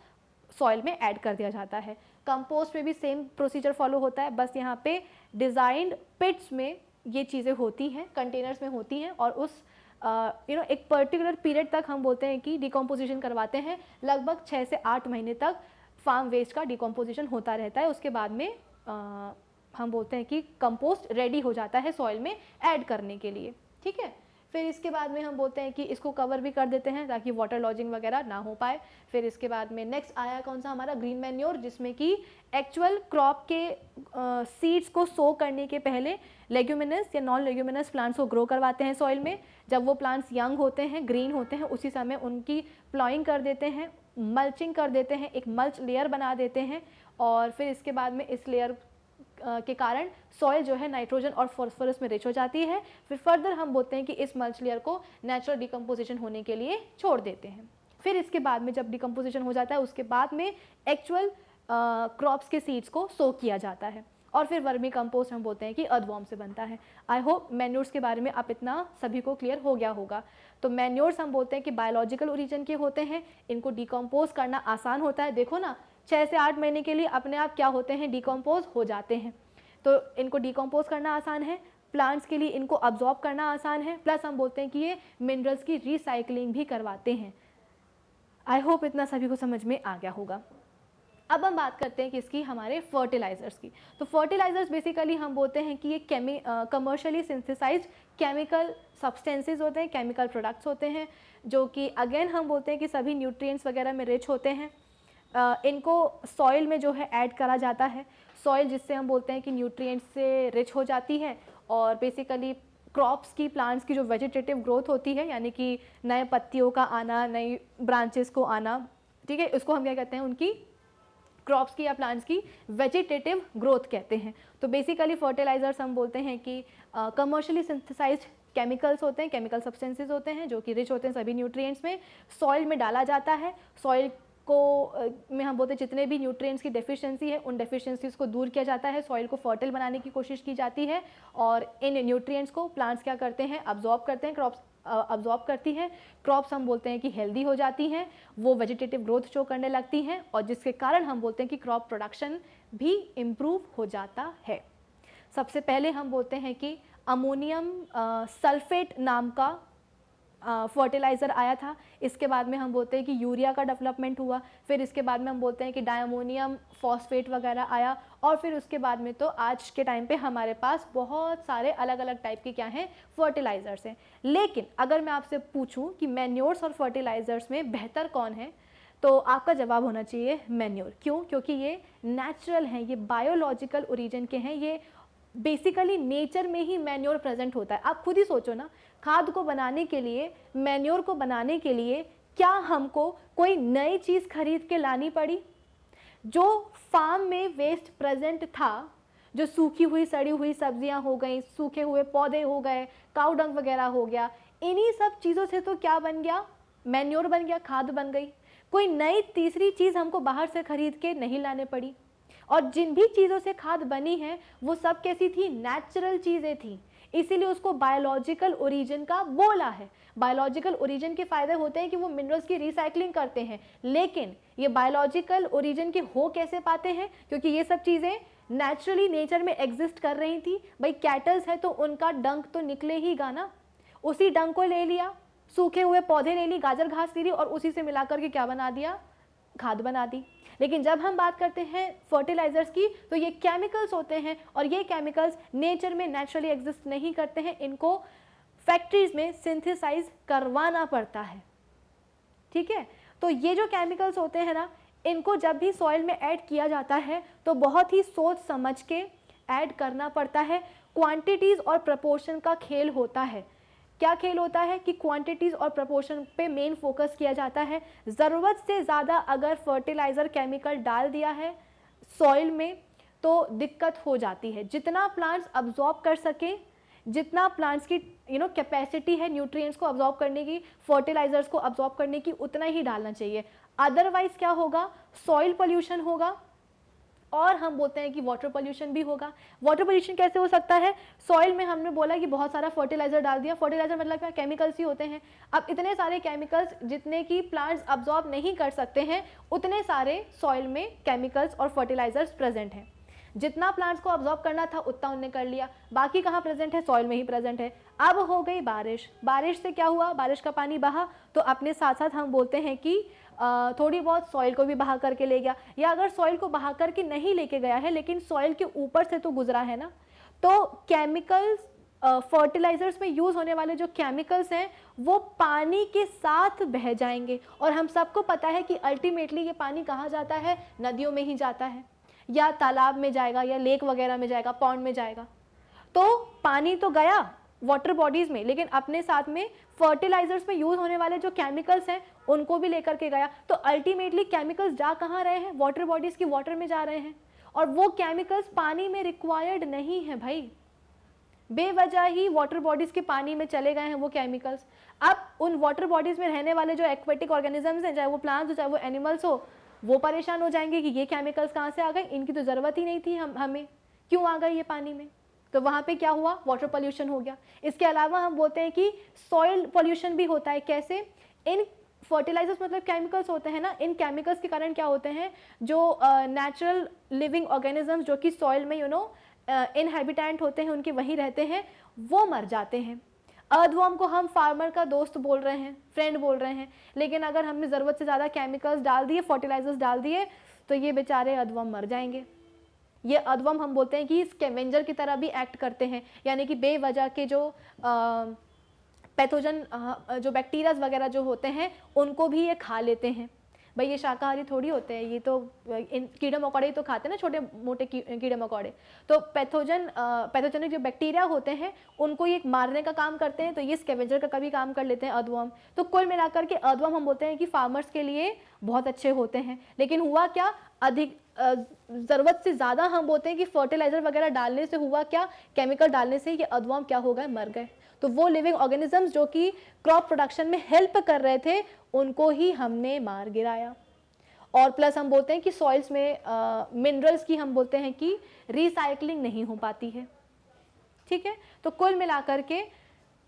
सॉइल में ऐड कर दिया जाता है। कंपोस्ट में भी सेम प्रोसीजर फॉलो होता है, बस यहाँ पे डिज़ाइंड पिट्स में ये चीज़ें होती हैं, कंटेनर्स में होती हैं और उस एक पर्टिकुलर पीरियड तक हम बोलते हैं कि डिकम्पोजिशन करवाते हैं। लगभग 6 से 8 महीने तक फार्म वेस्ट का डिकम्पोजिशन होता रहता है। उसके बाद में हम बोलते हैं कि कंपोस्ट रेडी हो जाता है सॉइल में ऐड करने के लिए। ठीक है, फिर इसके बाद में हम बोलते हैं कि इसको कवर भी कर देते हैं ताकि वाटर लॉजिंग वगैरह ना हो पाए। फिर इसके बाद में नेक्स्ट आया कौन सा, हमारा ग्रीन मैन्योर, जिसमें कि एक्चुअल क्रॉप के सीड्स को सो करने के पहले लेग्यूमिनस या नॉन लेग्यूमिनस प्लांट्स को ग्रो करवाते हैं सॉइल में। जब वो प्लांट्स यंग होते हैं, ग्रीन होते हैं, उसी समय उनकी प्लॉइंग कर देते हैं, मल्चिंग कर देते हैं, एक मल्च लेयर बना देते हैं और फिर इसके बाद में इस लेयर के कारण सॉइल जो है नाइट्रोजन और फॉस्फोरस में रिच हो जाती है। फिर फर्दर हम बोलते हैं कि इस मल्च लेयर को नेचुरल डिकम्पोजिशन होने के लिए छोड़ देते हैं। फिर इसके बाद में जब डिकम्पोजिशन हो जाता है उसके बाद में एक्चुअल क्रॉप्स के सीड्स को सो किया जाता है और फिर वर्मी कंपोस्ट हम बोलते हैं कि अर्थवर्म से बनता है। आई होप मैन्योर्स के बारे में आप इतना सभी को क्लियर हो गया होगा। तो मैन्योर्स हम बोलते हैं कि बायोलॉजिकल ओरिजिन के होते हैं, इनको डिकम्पोज करना आसान होता है। देखो ना, 6 से 8 महीने के लिए अपने आप क्या होते हैं, डिकम्पोज हो जाते हैं। तो इनको डिकम्पोज करना आसान है, प्लांट्स के लिए इनको अब्जॉर्ब करना आसान है, प्लस हम बोलते हैं कि ये मिनरल्स की रिसाइकलिंग भी करवाते हैं। आई होप इतना सभी को समझ में आ गया होगा। अब हम बात करते हैं किसकी, हमारे फर्टिलाइजर्स की। तो फर्टिलाइजर्स बेसिकली हम बोलते हैं कि ये कमर्शियली सिंथेसाइज्ड केमिकल सब्सटेंसेस होते हैं, केमिकल प्रोडक्ट्स होते हैं, जो कि अगेन हम बोलते हैं कि सभी न्यूट्रिएंट्स वगैरह में रिच होते हैं। इनको सॉइल में जो है ऐड करा जाता है, सॉइल जिससे हम बोलते हैं कि न्यूट्रिएंट्स से रिच हो जाती है, और बेसिकली क्रॉप्स की, प्लांट्स की जो वेजिटेटिव ग्रोथ होती है, यानी कि नए पत्तियों का आना, नई ब्रांचेस को आना, ठीक है, उसको हम क्या कहते हैं, उनकी क्रॉप्स की या प्लांट्स की वेजिटेटिव ग्रोथ कहते हैं। तो बेसिकली फर्टिलाइजर्स हम बोलते हैं कि कमर्शियली सिंथेसाइज्ड केमिकल्स होते हैं, केमिकल सब्सटेंसेस होते हैं जो कि रिच होते हैं सभी न्यूट्रिएंट्स में, सॉइल में डाला जाता है, सॉइल को में हम बोलते हैं जितने भी न्यूट्रिएंट्स की डेफिशिएंसी है उन डेफिशिएंसीज को दूर किया जाता है, सॉइल को फर्टाइल बनाने की कोशिश की जाती है, और इन न्यूट्रिएंट्स को प्लांट्स क्या करते हैं, अब्जॉर्ब करते हैं, क्रॉप्स अब्जॉर्ब करती हैं, क्रॉप्स हम बोलते हैं कि हेल्दी हो जाती हैं, वो वेजिटेटिव ग्रोथ शो करने लगती हैं, और जिसके कारण हम बोलते हैं कि क्रॉप प्रोडक्शन भी इम्प्रूव हो जाता है। सबसे पहले हम बोलते हैं कि अमोनियम सल्फेट नाम का फर्टिलाइज़र आया था, इसके बाद में हम बोलते हैं कि यूरिया का डेवलपमेंट हुआ, फिर इसके बाद में हम बोलते हैं कि डायमोनियम फॉस्फेट वगैरह आया, और फिर उसके बाद में तो आज के टाइम पे हमारे पास बहुत सारे अलग अलग टाइप के क्या हैं, फर्टिलाइज़र्स हैं। लेकिन अगर मैं आपसे पूछूं कि मैन्योर्स और फर्टिलाइज़र्स में बेहतर कौन है, तो आपका जवाब होना चाहिए मैन्योर। क्यों? क्योंकि ये नेचुरल हैं, ये बायोलॉजिकल ओरिजिन के हैं, ये बेसिकली नेचर में ही मैन्योर प्रेजेंट होता है। आप खुद ही सोचो ना, खाद को बनाने के लिए, मैन्योर को बनाने के लिए क्या हमको कोई नई चीज़ खरीद के लानी पड़ी? जो फार्म में वेस्ट प्रेजेंट था, जो सूखी हुई सड़ी हुई सब्जियां हो गई, सूखे हुए पौधे हो गए, काऊ डंग वगैरह हो गया, इन्हीं सब चीज़ों से तो क्या बन गया, मैन्योर बन गया, खाद बन गई। कोई नई तीसरी चीज़ हमको बाहर से खरीद के नहीं लाने पड़ी। और जिन भी चीज़ों से खाद बनी है वो सब कैसी थी, नेचुरल चीज़ें थी, इसीलिए उसको बायोलॉजिकल ओरिजिन का बोला है। बायोलॉजिकल ओरिजिन के फायदे होते हैं कि वो मिनरल्स की रिसाइकलिंग करते हैं, लेकिन ये बायोलॉजिकल ओरिजिन के हो कैसे पाते हैं, क्योंकि ये सब चीज़ें नेचुरली नेचर में एग्जिस्ट कर रही थी। भाई कैटल्स है तो उनका डंक तो निकले ही गा ना, उसी डंक को ले लिया, सूखे हुए पौधे ले ली, गाजर घास ले ली, और उसी से मिलाकर के क्या बना दिया, खाद बना दी। लेकिन जब हम बात करते हैं फर्टिलाइजर्स की, तो ये केमिकल्स होते हैं, और ये केमिकल्स नेचर में नेचुरली एग्जिस्ट नहीं करते हैं, इनको फैक्ट्रीज में सिंथेसाइज करवाना पड़ता है। ठीक है, तो ये जो केमिकल्स होते हैं ना, इनको जब भी सॉइल में ऐड किया जाता है तो बहुत ही सोच समझ के ऐड करना पड़ता है। क्वांटिटीज और प्रपोर्शन का खेल होता है। क्या खेल होता है कि क्वांटिटीज़ और प्रपोर्शन पे मेन फोकस किया जाता है। ज़रूरत से ज़्यादा अगर फर्टिलाइज़र केमिकल डाल दिया है सॉइल में तो दिक्कत हो जाती है। जितना प्लांट्स अब्जॉर्ब कर सके, जितना प्लांट्स की कैपेसिटी है न्यूट्रिएंट्स को अब्जॉर्ब करने की, फर्टिलाइजर्स को अब्जॉर्ब करने की, उतना ही डालना चाहिए। अदरवाइज क्या होगा, सॉइल पोल्यूशन होगा, और हम बोलते हैं कि वाटर पोल्यूशन भी होगा। वाटर पोल्यूशन कैसे हो सकता है, सॉइल में हमने बोला कि बहुत सारा फर्टिलाइजर डाल दिया, फर्टिलाइजर मतलब क्या, केमिकल्स ही होते हैं। अब इतने सारे केमिकल्स जितने की प्लांट्स अब्जॉर्ब नहीं कर सकते हैं, उतने सारे सॉइल में केमिकल्स और फर्टिलाइजर्स प्रेजेंट हैं। जितना प्लांट्स को अब्जॉर्ब करना था उतना उन्होंने कर लिया, बाकी कहाँ प्रेजेंट है, सॉइल में ही प्रेजेंट है। अब हो गई बारिश, बारिश से क्या हुआ, बारिश का पानी बहा तो अपने साथ साथ हम बोलते हैं कि थोड़ी बहुत सॉइल को भी बहा करके ले गया, या अगर सॉइल को बहा करके नहीं लेके गया है लेकिन सॉइल के ऊपर से तो गुजरा है ना, तो केमिकल्स फर्टिलाइजर्स में यूज़ होने वाले जो केमिकल्स हैं वो पानी के साथ बह जाएंगे। और हम सबको पता है कि अल्टीमेटली ये पानी कहाँ जाता है, नदियों में ही जाता है, या तालाब में जाएगा, या लेक वगैरह में जाएगा, पॉन्ड में जाएगा। तो पानी तो गया वाटर बॉडीज़ में, लेकिन अपने साथ में फर्टिलाइजर्स में यूज़ होने वाले जो केमिकल्स हैं उनको भी लेकर के गया। तो अल्टीमेटली केमिकल्स जा कहाँ रहे हैं, वाटर बॉडीज़ की वाटर में जा रहे हैं, और वो केमिकल्स पानी में रिक्वायर्ड नहीं है भाई, बेवजह ही वाटर बॉडीज़ के पानी में चले गए हैं वो केमिकल्स। अब उन वाटर बॉडीज़ में रहने वाले जो एक्वेटिक ऑर्गेनिजम्स हैं, चाहे वो प्लांट्स हो चाहे वो एनिमल्स हो, वो परेशान हो जाएंगे कि ये केमिकल्स कहाँ से आ गए, इनकी तो ज़रूरत ही नहीं थी, हमें क्यों आ गए ये पानी में। तो वहाँ पे क्या हुआ, वाटर पोल्यूशन हो गया। इसके अलावा हम बोलते हैं कि सॉइल पोल्यूशन भी होता है। कैसे, इन फर्टिलाइजर्स मतलब केमिकल्स होते हैं ना, इन केमिकल्स के कारण क्या होते हैं, जो नेचुरल लिविंग ऑर्गेनिजम्स जो कि सॉइल में इनहेबिटेंट होते हैं, उनके वहीं रहते हैं, वो मर जाते हैं। अर्थवर्म को हम फार्मर का दोस्त बोल रहे हैं, फ्रेंड बोल रहे हैं, लेकिन अगर हमने ज़रूरत से ज़्यादा केमिकल्स डाल दिए, फर्टिलाइजर्स डाल दिए, तो ये बेचारे अर्थवर्म मर जाएंगे। ये अर्थवर्म हम बोलते हैं कि स्कैवेंजर की तरह भी एक्ट करते हैं, यानी कि बेवजह के जो पैथोजन जो बैक्टीरियाज वगैरह जो होते हैं उनको भी ये खा लेते हैं। भाई ये शाकाहारी थोड़ी होते हैं, ये तो इन कीड़े मकोड़े ही तो खाते हैं ना, छोटे मोटे कीड़े मकोड़े। तो पैथोजेनिक जो बैक्टीरिया होते हैं उनको ये मारने का काम करते हैं, तो ये स्कैवेंजर का भी काम कर लेते हैं अर्थवर्म। तो कुल मिलाकर के अर्थवर्म हम बोलते हैं कि फार्मर्स के लिए बहुत अच्छे होते हैं। लेकिन हुआ क्या, अधिक ज़रूरत से ज़्यादा हम बोलते हैं कि फर्टिलाइज़र वगैरह डालने से हुआ क्या, केमिकल डालने से ये अर्थवर्म क्या हो गए, मर गए। तो वो लिविंग ऑर्गेनिजम्स जो कि क्रॉप प्रोडक्शन में हेल्प कर रहे थे उनको ही हमने मार गिराया। और प्लस हम बोलते हैं कि सॉइल्स में मिनरल्स की हम बोलते हैं कि रिसाइकलिंग नहीं हो पाती है। ठीक है, तो कुल मिलाकर के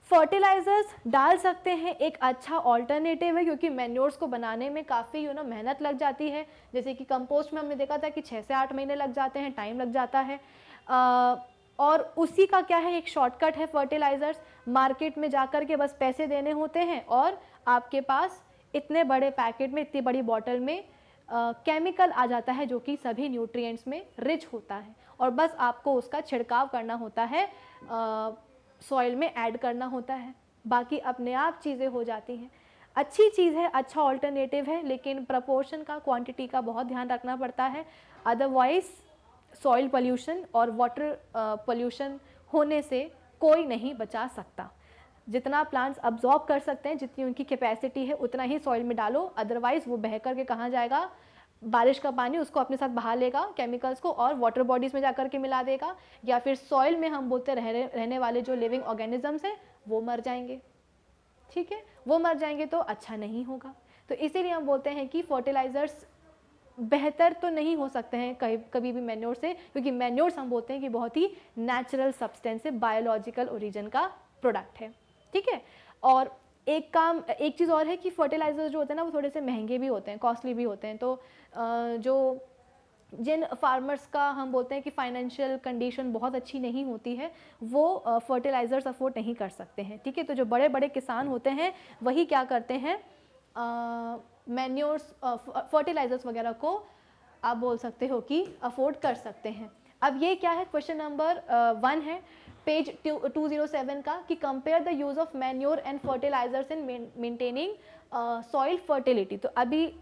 फर्टिलाइजर्स डाल सकते हैं, एक अच्छा ऑल्टरनेटिव है, क्योंकि मैन्योर्स को बनाने में काफ़ी मेहनत लग जाती है। जैसे कि कंपोस्ट में हमने देखा था कि 6 से 8 महीने लग जाते हैं, टाइम लग जाता है। और उसी का क्या है, एक शॉर्टकट है फर्टिलाइजर्स। मार्केट में जाकर के बस पैसे देने होते हैं और आपके पास इतने बड़े पैकेट में, इतनी बड़ी बॉटल में केमिकल आ जाता है जो कि सभी न्यूट्रिएंट्स में रिच होता है, और बस आपको उसका छिड़काव करना होता है, सॉइल में ऐड करना होता है, बाकी अपने आप चीज़ें हो जाती हैं। अच्छी चीज़ है, अच्छा ऑल्टरनेटिव है, लेकिन प्रपोर्शन का, क्वांटिटी का बहुत ध्यान रखना पड़ता है। अदरवाइज सॉइल पोल्यूशन और वाटर पोल्यूशन होने से कोई नहीं बचा सकता। जितना प्लांट्स अब्जॉर्ब कर सकते हैं, जितनी उनकी कैपेसिटी है, उतना ही सॉइल में डालो, अदरवाइज वो बह कर के कहाँ जाएगा, बारिश का पानी उसको अपने साथ बहा लेगा, केमिकल्स को, और वाटर बॉडीज़ में जाकर के मिला देगा, या फिर सॉइल में हम बोलते रहने वाले जो लिविंग ऑर्गेनिजम्स हैं वो मर जाएंगे। ठीक है, वो मर जाएंगे तो अच्छा नहीं होगा। तो इसीलिए हम बोलते हैं कि फर्टिलाइज़र्स बेहतर तो नहीं हो सकते हैं कभी भी मैन्योर से, क्योंकि मैन्योर्स हम बोलते हैं कि बहुत ही नेचुरल सब्सटेंस है, बायोलॉजिकल ओरिजिन का प्रोडक्ट है। ठीक है, और एक चीज़ और है कि फर्टिलाइजर्स जो होते हैं ना वो थोड़े से महंगे भी होते हैं, कॉस्टली भी होते हैं। तो जिन फार्मर्स का हम बोलते हैं कि फाइनेंशियल कंडीशन बहुत अच्छी नहीं होती है, वो फर्टिलाइजर्स अफोर्ड नहीं कर सकते हैं। ठीक है, तो जो बड़े बड़े किसान होते हैं वही क्या करते हैं, मैन्योर्स, फर्टिलाइजर्स वगैरह को आप बोल सकते हो कि अफोर्ड कर सकते हैं। अब ये क्या है, क्वेश्चन नंबर 1 है पेज 207 का, कि compare the use of manure and fertilisers in maintaining soil fertility. तो अभी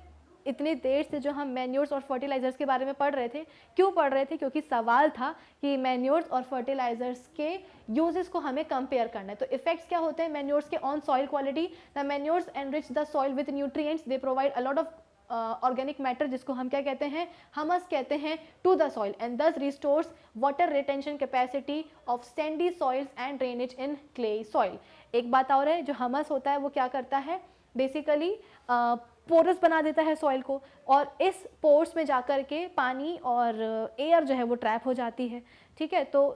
इतनी देर से जो हम मैन्योर्स और फर्टिलाइजर्स के बारे में पढ़ रहे थे, क्यों पढ़ रहे थे, क्योंकि सवाल था कि मैन्योर्स और फर्टिलाइजर्स के यूजेस को हमें कंपेयर करना है। तो इफेक्ट्स क्या होते हैं मैन्योर्स के on soil quality, the manures enrich the soil with nutrients, they provide a lot of organic matter, जिसको हम क्या कहते हैं, हमस कहते हैं, to the soil, and thus restores water retention capacity of sandy soils and drainage in clay soil. एक बात और है, जो हमस होता है वो क्या करता है, बेसिकली पोरस बना देता है सॉइल को, और इस पोर्स में जाकर के पानी और एयर जो है वो ट्रैप हो जाती है। ठीक है, तो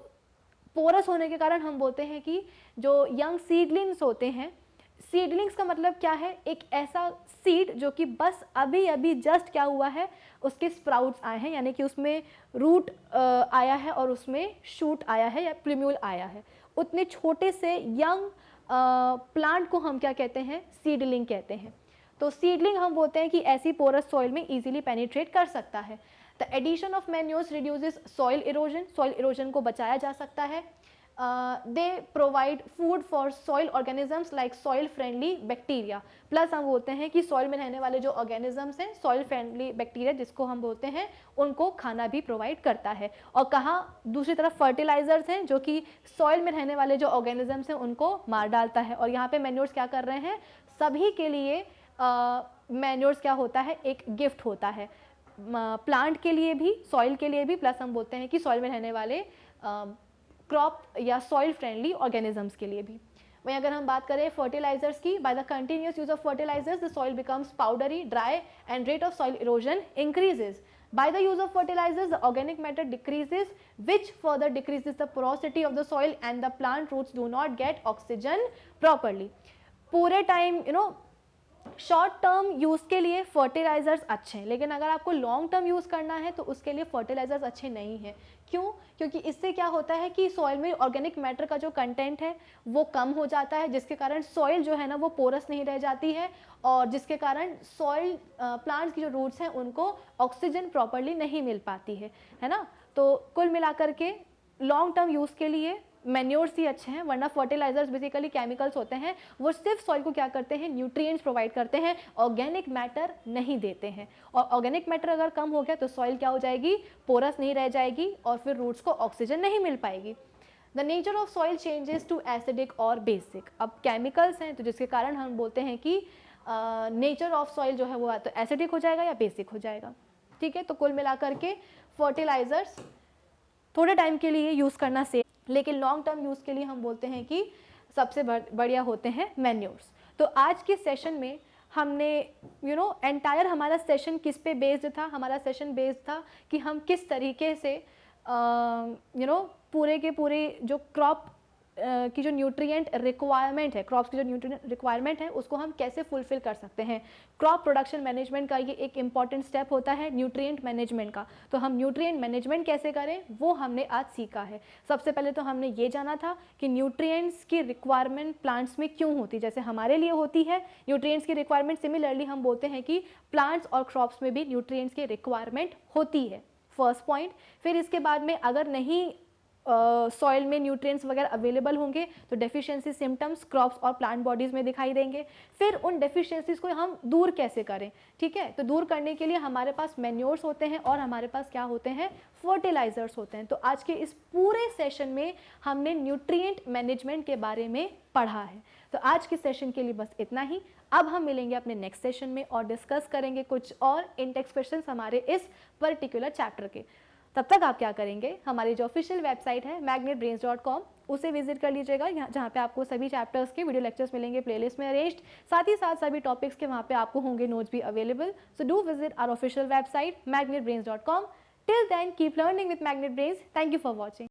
पोरस होने के कारण हम बोलते हैं कि जो यंग सीडलिंग्स होते हैं, सीडलिंग्स का मतलब क्या है, एक ऐसा सीड जो कि बस अभी अभी जस्ट क्या हुआ है, उसके स्प्राउट्स आए हैं, यानी कि उसमें रूट आया है और उसमें शूट आया है या प्लूम्यूल आया है, उतने छोटे से यंग प्लांट को हम क्या कहते हैं, सीडलिंग कहते हैं। तो सीडलिंग हम बोलते हैं कि ऐसी पोरस सॉइल में इजीली पेनिट्रेट कर सकता है। The addition of manures reduces soil erosion, soil erosion को बचाया जा सकता है। They provide food for soil organisms like soil friendly bacteria, plus हम बोलते हैं कि सॉइल में रहने वाले जो ऑर्गेनिजम्स हैं, सॉइल फ्रेंडली बैक्टीरिया जिसको हम बोलते हैं, उनको खाना भी प्रोवाइड करता है। और कहाँ दूसरी तरफ फर्टिलाइजर्स हैं जो कि सॉइल में रहने वाले जो ऑर्गेनिजम्स हैं उनको मार डालता है। और यहाँ पे मैन्योर्स क्या कर रहे हैं, सभी के लिए मैन्योर्स क्या होता है, एक गिफ्ट होता है, प्लांट के लिए भी, सॉइल के लिए भी, प्लस हम बोलते हैं कि सॉइल में रहने वाले क्रॉप या सॉइल फ्रेंडली ऑर्गेनिजम्स के लिए भी। वहीं अगर हम बात करें फर्टिलाइजर्स की, by the continuous use of fertilisers the soil becomes powdery, dry and rate of soil erosion increases. By the use of fertilizers, the organic matter decreases, which further decreases the porosity of the soil and the plant roots do not get oxygen properly. पूरे time short term use के लिए fertilisers अच्छे हैं, लेकिन अगर आपको long term use करना है तो उसके लिए फर्टिलाइज़र्स अच्छे नहीं हैं। क्यों? क्योंकि इससे क्या होता है कि सॉइल में ऑर्गेनिक मैटर का जो कंटेंट है वो कम हो जाता है, जिसके कारण सॉइल जो है ना वो पोरस नहीं रह जाती है, और जिसके कारण सॉइल प्लांट्स की जो रूट्स हैं उनको ऑक्सीजन प्रॉपरली नहीं मिल पाती है ना। तो कुल मिलाकर के लॉन्ग टर्म यूज़ के लिए मैन्योर्स ही अच्छे हैं, वरना फर्टिलाइजर्स बेसिकली केमिकल्स होते हैं, वो सिर्फ सॉइल को क्या करते हैं, न्यूट्रिएंट्स प्रोवाइड करते हैं, ऑर्गेनिक मैटर नहीं देते हैं। और ऑर्गेनिक मैटर अगर कम हो गया तो सॉइल क्या हो जाएगी, पोरस नहीं रह जाएगी और फिर रूट्स को ऑक्सीजन नहीं मिल पाएगी। The nature of soil changes to acidic और बेसिक। अब केमिकल्स हैं तो जिसके कारण हम बोलते हैं कि नेचर ऑफ सॉइल जो है वो तो एसिडिक हो जाएगा या बेसिक हो जाएगा। ठीक है, तो कुल मिलाकर के फर्टिलाइजर्स थोड़े टाइम के लिए यूज़ करना सेफ, लेकिन लॉन्ग टर्म यूज़ के लिए हम बोलते हैं कि सबसे बढ़िया होते हैं मैन्योर्स। तो आज के सेशन में हमने एंटायर हमारा सेशन किस पे बेस्ड था, हमारा सेशन बेस्ड था कि हम किस तरीके से पूरे के पूरे जो क्रॉप की जो न्यूट्रिएंट रिक्वायरमेंट है, क्रॉप्स की जो न्यूट्रिएंट रिक्वायरमेंट है उसको हम कैसे फुलफिल कर सकते हैं। क्रॉप प्रोडक्शन मैनेजमेंट का ये एक इंपॉर्टेंट स्टेप होता है न्यूट्रिएंट मैनेजमेंट का। तो हम न्यूट्रिएंट मैनेजमेंट कैसे करें वो हमने आज सीखा है। सबसे पहले तो हमने ये जाना था कि न्यूट्रिएंट्स की रिक्वायरमेंट प्लांट्स में क्यों होती है, जैसे हमारे लिए होती है न्यूट्रिएंट्स की रिक्वायरमेंट, सिमिलरली हम बोलते हैं कि प्लांट्स और क्रॉप्स में भी न्यूट्रिएंट्स की रिक्वायरमेंट होती है, फर्स्ट पॉइंट। फिर इसके बाद में अगर नहीं सॉइल में न्यूट्रिएंट्स वगैरह अवेलेबल होंगे तो डेफिशिएंसी सिम्टम्स क्रॉप्स और प्लांट बॉडीज़ में दिखाई देंगे। फिर उन डेफिशिएंसीज को हम दूर कैसे करें, ठीक है, तो दूर करने के लिए हमारे पास मैन्योर्स होते हैं और हमारे पास क्या होते हैं, फर्टिलाइजर्स होते हैं। तो आज के इस पूरे सेशन में हमने न्यूट्रिएंट मैनेजमेंट के बारे में पढ़ा है। तो आज के सेशन के लिए बस इतना ही। अब हम मिलेंगे अपने नेक्स्ट सेशन में और डिस्कस करेंगे कुछ और इन-टेक्स्ट क्वेश्चंस हमारे इस पर्टिकुलर चैप्टर के। तब तक आप क्या करेंगे, हमारी जो ऑफिशियल वेबसाइट है magnetbrains.com उसे विजिट कर लीजिएगा, जहाँ पे आपको सभी चैप्टर्स के वीडियो लेक्चर्स मिलेंगे प्लेलिस्ट में अरेंज्ड, साथ ही साथ सभी टॉपिक्स के वहाँ पे आपको होंगे नोट्स भी available. So do visit our official website magnetbrains.com। Till then keep learning with Magnet Brains. Thank you for watching.